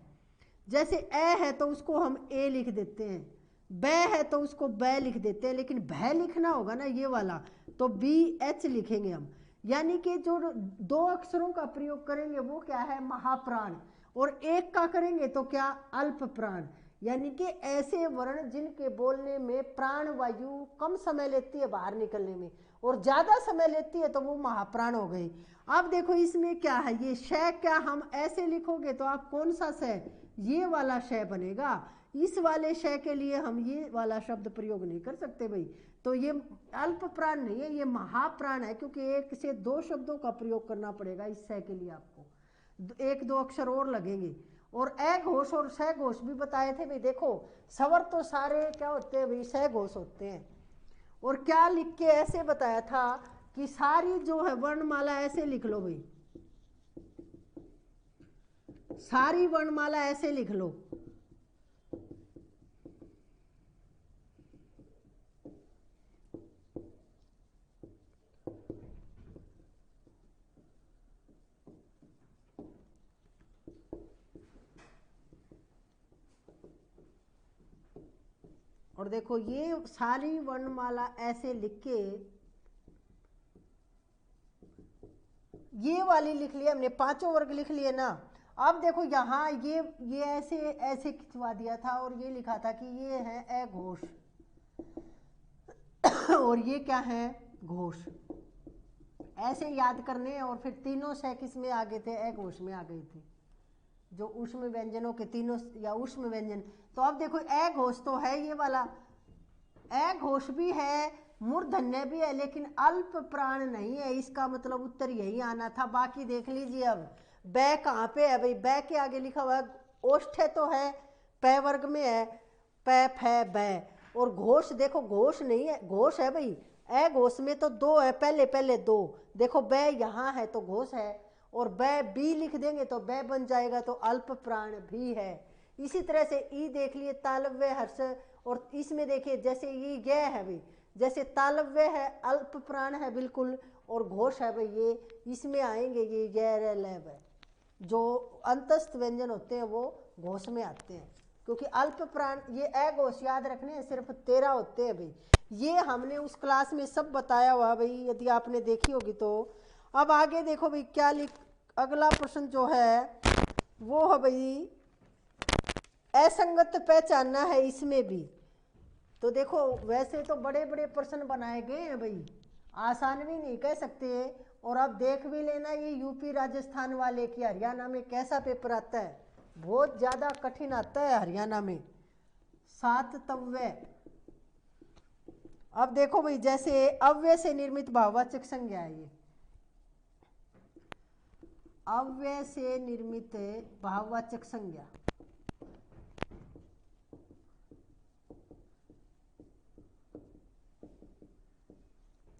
जैसे ए है तो उसको हम ए लिख देते हैं, बै है तो उसको बै लिख देते हैं, लेकिन भय लिखना होगा ना ये वाला, तो BH लिखेंगे हम। यानी कि जो 2 अक्षरों का प्रयोग करेंगे वो क्या है, महाप्राण, और एक का करेंगे तो क्या, अल्प प्राण। यानी कि ऐसे वर्ण जिनके बोलने में प्राण वायु कम समय लेती है बाहर निकलने में, और ज्यादा समय लेती है, तो वो महाप्राण हो गई। अब देखो इसमें क्या है, ये श क्या हम ऐसे लिखोगे तो आप कौन सा स, ये वाला शय बनेगा। इस वाले शय के लिए हम ये वाला शब्द प्रयोग नहीं कर सकते भाई। तो ये अल्प प्राण नहीं है, ये महाप्राण है, क्योंकि एक से दो शब्दों का प्रयोग करना पड़ेगा इस शय के लिए। आपको एक दो अक्षर और लगेंगे। और ए घोष और स घोष भी बताए थे भाई। देखो स्वर तो सारे क्या होते हैं भाई, स घोष होते हैं। और क्या लिख के ऐसे बताया था कि सारी जो है वर्णमाला ऐसे लिख लो भाई, सारी वर्णमाला ऐसे लिख लो। और देखो ये सारी वर्णमाला ऐसे लिख के ये वाली लिख लिया हमने, पांचों वर्ग लिख लिए ना। अब देखो यहाँ ये ऐसे ऐसे खिंचवा दिया था और ये लिखा था कि ये है ए घोष और ये क्या है घोष। ऐसे याद करने। और फिर तीनों से किस में आ गए थे, ए घोष में आ गए थे, जो ऊष्म व्यंजनों के तीनों या ऊष्म व्यंजन। तो अब देखो ए घोष तो है ये वाला, ए घोष भी है, मूर्धन्य भी है, लेकिन अल्प प्राण नहीं है। इसका मतलब उत्तर यही आना था। बाकी देख लीजिए। अब बै कहाँ पे है भाई, बै के आगे लिखा हुआ है ओष्ठ्य तो है, पै वर्ग में है, पै फै बै। और घोष देखो घोष नहीं है, घोष है भाई। ए घोष में तो दो है, पहले पहले दो। देखो बै यहाँ है तो घोष है, और बै बी लिख देंगे तो बै बन जाएगा, तो अल्प प्राण भी है। इसी तरह से ई देख लिए तालव्य हर्ष। और इसमें देखिए जैसे ये गे है भाई, जैसे तालव्य है अल्प प्राण है बिल्कुल, और घोष है भाई ये इसमें आएंगे, ये गैर लैब है। जो अंतस्थ व्यंजन होते हैं वो घोष में आते हैं, क्योंकि अल्प प्राण ये ए घोष याद रखने हैं, सिर्फ 13 होते हैं भाई। ये हमने उस क्लास में सब बताया हुआ भाई, यदि आपने देखी होगी तो। अब आगे देखो भाई क्या लिख, अगला प्रश्न जो है वो है भाई असंगत पहचानना है इसमें भी। तो देखो वैसे तो बड़े बड़े प्रश्न बनाए गए हैं भाई, आसान भी नहीं कह सकते। और अब देख भी लेना ये यूपी राजस्थान वाले की हरियाणा में कैसा पेपर आता है, बहुत ज़्यादा कठिन आता है हरियाणा में। सात तव्य। अब देखो भाई जैसे अव्यय से निर्मित भाववाचक संज्ञा है, ये अव्यय से निर्मित भाववाचक संज्ञा।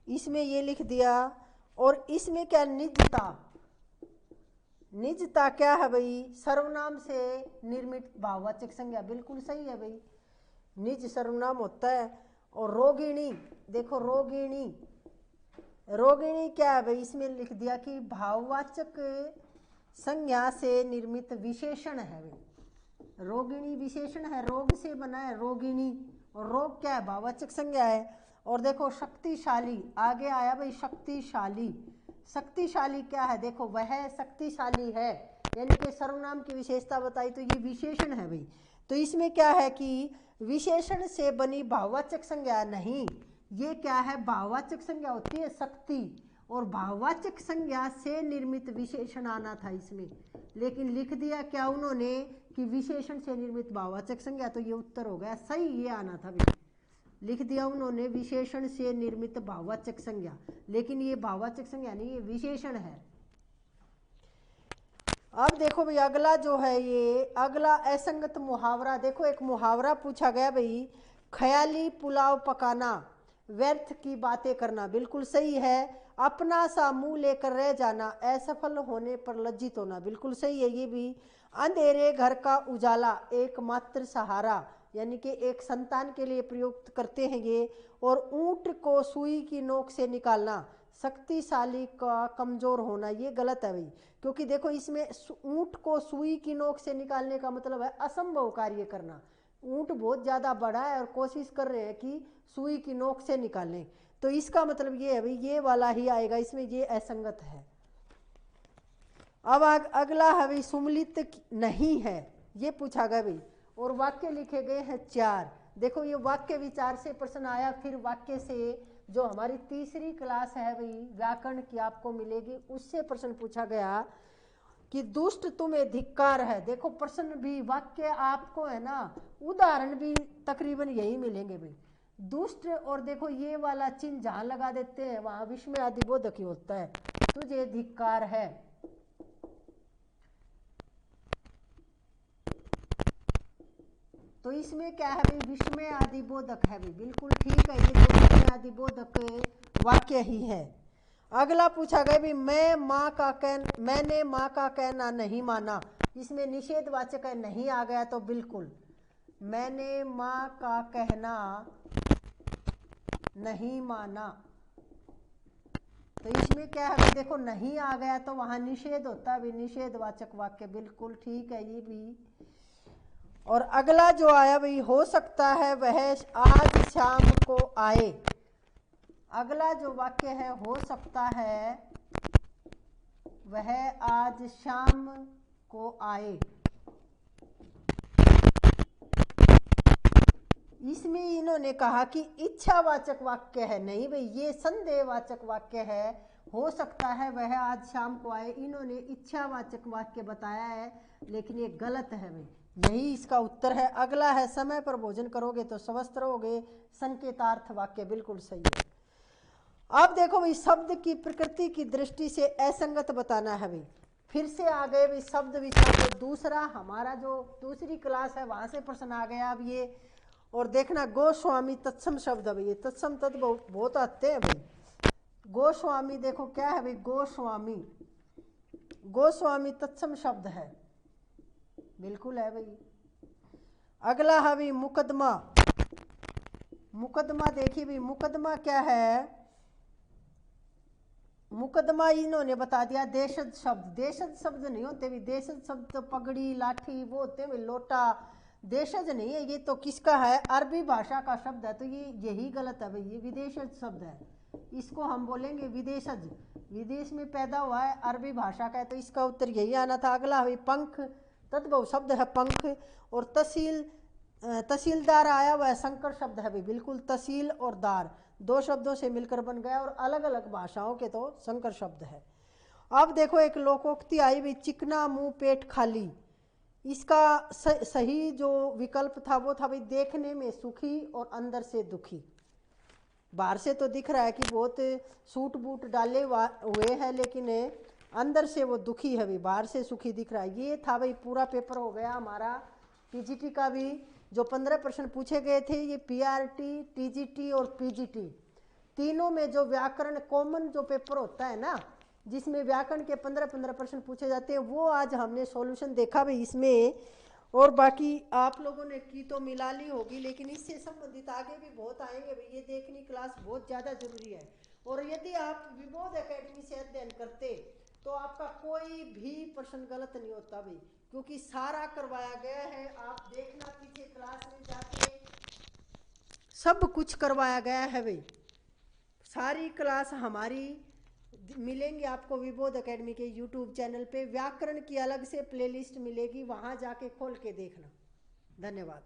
इसमें ये लिख दिया। और इसमें क्या निजता, निजता क्या है भाई, सर्वनाम से निर्मित भाववाचक संज्ञा। बिल्कुल सही है भाई, निज सर्वनाम होता है। और रोगिणी, देखो रोगिणी, रोगिणी क्या है भाई, इसमें लिख दिया कि भाववाचक संज्ञा से निर्मित विशेषण है भाई। रोगिणी विशेषण है, रोग से बना है रोगिणी, और रोग क्या है भाववाचक संज्ञा है। और देखो शक्तिशाली आगे आया भाई, शक्तिशाली, शक्तिशाली क्या है, देखो वह शक्तिशाली है, यानी कि सर्वनाम की विशेषता बताई तो ये विशेषण है भाई। तो इसमें क्या है कि विशेषण से बनी भाववाचक संज्ञा नहीं, ये क्या है भाववाचक संज्ञा होती है शक्ति, और भाववाचक संज्ञा से निर्मित विशेषण आना था इसमें, लेकिन लिख दिया क्या उन्होंने कि विशेषण से निर्मित भाववाचक संज्ञा। तो ये उत्तर हो गया सही, ये आना था भाई, लिख दिया उन्होंने विशेषण से निर्मित भाववाचक संज्ञा, लेकिन ये भाववाचक संज्ञा नहीं, ये विशेषण है। अब देखो भाई अगला जो है, ये अगला असंगत मुहावरा। देखो एक मुहावरा पूछा गया भाई, ख्याली पुलाव पकाना, व्यर्थ की बातें करना। बिल्कुल सही है। अपना सा मुंह लेकर रह जाना, असफल होने पर लज्जित होना। बिल्कुल सही है ये भी। अंधेरे घर का उजाला, एकमात्र सहारा, यानी कि एक संतान के लिए प्रयुक्त करते हैं ये। और ऊंट को सुई की नोक से निकालना, शक्तिशाली का कमजोर होना। ये गलत है भाई, क्योंकि देखो इसमें ऊंट को सुई की नोक से निकालने का मतलब है असंभव कार्य करना। ऊंट बहुत ज़्यादा बड़ा है और कोशिश कर रहे हैं कि सुई की नोक से निकालें, तो इसका मतलब ये है भाई, ये वाला ही आएगा इसमें, ये असंगत है। अब अगला है भाई सुमलित नहीं है, ये पूछा गया भाई। और वाक्य लिखे गए हैं 4। देखो ये वाक्य विचार से प्रश्न आया, फिर वाक्य से जो हमारी तीसरी क्लास है भाई व्याकरण की आपको मिलेगी, उससे प्रश्न पूछा गया। कि दुष्ट तुम्हें धिक्कार है। देखो प्रश्न भी, वाक्य आपको है ना, उदाहरण भी तकरीबन यही मिलेंगे भाई। दुष्ट, और देखो ये वाला चिन्ह जहां लगा देते हैं वहां विस्मय आदि बोधक ही होता है। तुझे धिक्कार है, तो इसमें क्या है भाई, विस्मय आदि बोधक है भाई, बिल्कुल ठीक है, ये तो विस्मय आदि बोधक वाक्य ही है। अगला पूछा गया भी, मैंने माँ का कहना नहीं माना, इसमें निषेधवाचक है नहीं आ गया, तो बिल्कुल मैंने माँ का कहना नहीं माना, तो इसमें क्या है, देखो नहीं आ गया तो वहां निषेध होता है, निषेधवाचक वाक्य, बिल्कुल ठीक है ये भी। और अगला जो आया भाई, हो सकता है वह आज शाम को आए। अगला जो वाक्य है, हो सकता है वह आज शाम को आए, इसमें इन्होंने कहा कि इच्छावाचक वाक्य है। नहीं भाई, ये संदेहवाचक वाक्य है। हो सकता है वह आज शाम को आए, इन्होंने इच्छावाचक वाक्य बताया है, लेकिन ये गलत है भाई, यही इसका उत्तर है। अगला है, समय पर भोजन करोगे तो स्वस्थ रहोगे, संकेतार्थ वाक्य, बिल्कुल सही है। अब देखो भाई, शब्द की प्रकृति की दृष्टि से असंगत बताना है भाई। फिर से आ गए भाई शब्द विचार, तो दूसरा हमारा जो दूसरी क्लास है वहां से प्रश्न आ गया अब ये। और देखना, गोस्वामी तत्सम शब्द है भाई, ये तत्सम तत्व बहुत आते हैं भाई। गोस्वामी देखो क्या है भाई, गोस्वामी, गोस्वामी तत्सम शब्द है, बिल्कुल है भाई। अगला है भाई मुकदमा। मुकदमा देखिए भाई, मुकदमा क्या है, मुकदमा इन्होंने बता दिया देशज शब्द। देशज शब्द नहीं होते भी, देशज शब्द तो पगड़ी लाठी वो होते हैं, लोटा, देशज नहीं है ये, तो किसका है, अरबी भाषा का शब्द है, तो ये यही गलत है भाई, ये विदेशज शब्द है, इसको हम बोलेंगे विदेशज, विदेश में पैदा हुआ है, अरबी भाषा का है, तो इसका उत्तर यही आना था। अगला है पंख, तद्भव शब्द है पंख। और तहसीलदार आया वह संकर शब्द है भाई, बिल्कुल, तहसील और दार दो शब्दों से मिलकर बन गया, और अलग अलग भाषाओं के तो संकर शब्द है। अब देखो एक लोकोक्ति आई भी, चिकना मुंह पेट खाली, इसका सही जो विकल्प था वो था भाई, देखने में सुखी और अंदर से दुखी। बाहर से तो दिख रहा है कि बहुत सूट बूट डाले हुए हैं, लेकिन अंदर से वो दुखी है भाई, बाहर से सुखी दिख रहा है। ये था भाई, पूरा पेपर हो गया हमारा पीजीटी का भी। जो 15 प्रश्न पूछे गए थे, ये पीआरटी, टीजीटी और पीजीटी तीनों में जो व्याकरण कॉमन जो पेपर होता है ना, जिसमें व्याकरण के 15-15 प्रश्न पूछे जाते हैं, वो आज हमने सॉल्यूशन देखा भाई इसमें। और बाकी आप लोगों ने की तो मिला ली होगी, लेकिन इससे संबंधित आगे भी बहुत आएंगे भाई, ये देखनी क्लास बहुत ज़्यादा जरूरी है। और यदि आप विबोध एकेडमी से अध्ययन करते तो आपका कोई भी प्रश्न गलत नहीं होता भाई, क्योंकि सारा करवाया गया है। आप देखना पीछे क्लास में जाके, सब कुछ करवाया गया है भाई, सारी क्लास हमारी मिलेंगी आपको विबोध एकेडमी के यूट्यूब चैनल पे। व्याकरण की अलग से प्लेलिस्ट मिलेगी, वहां जाके खोल के देखना। धन्यवाद।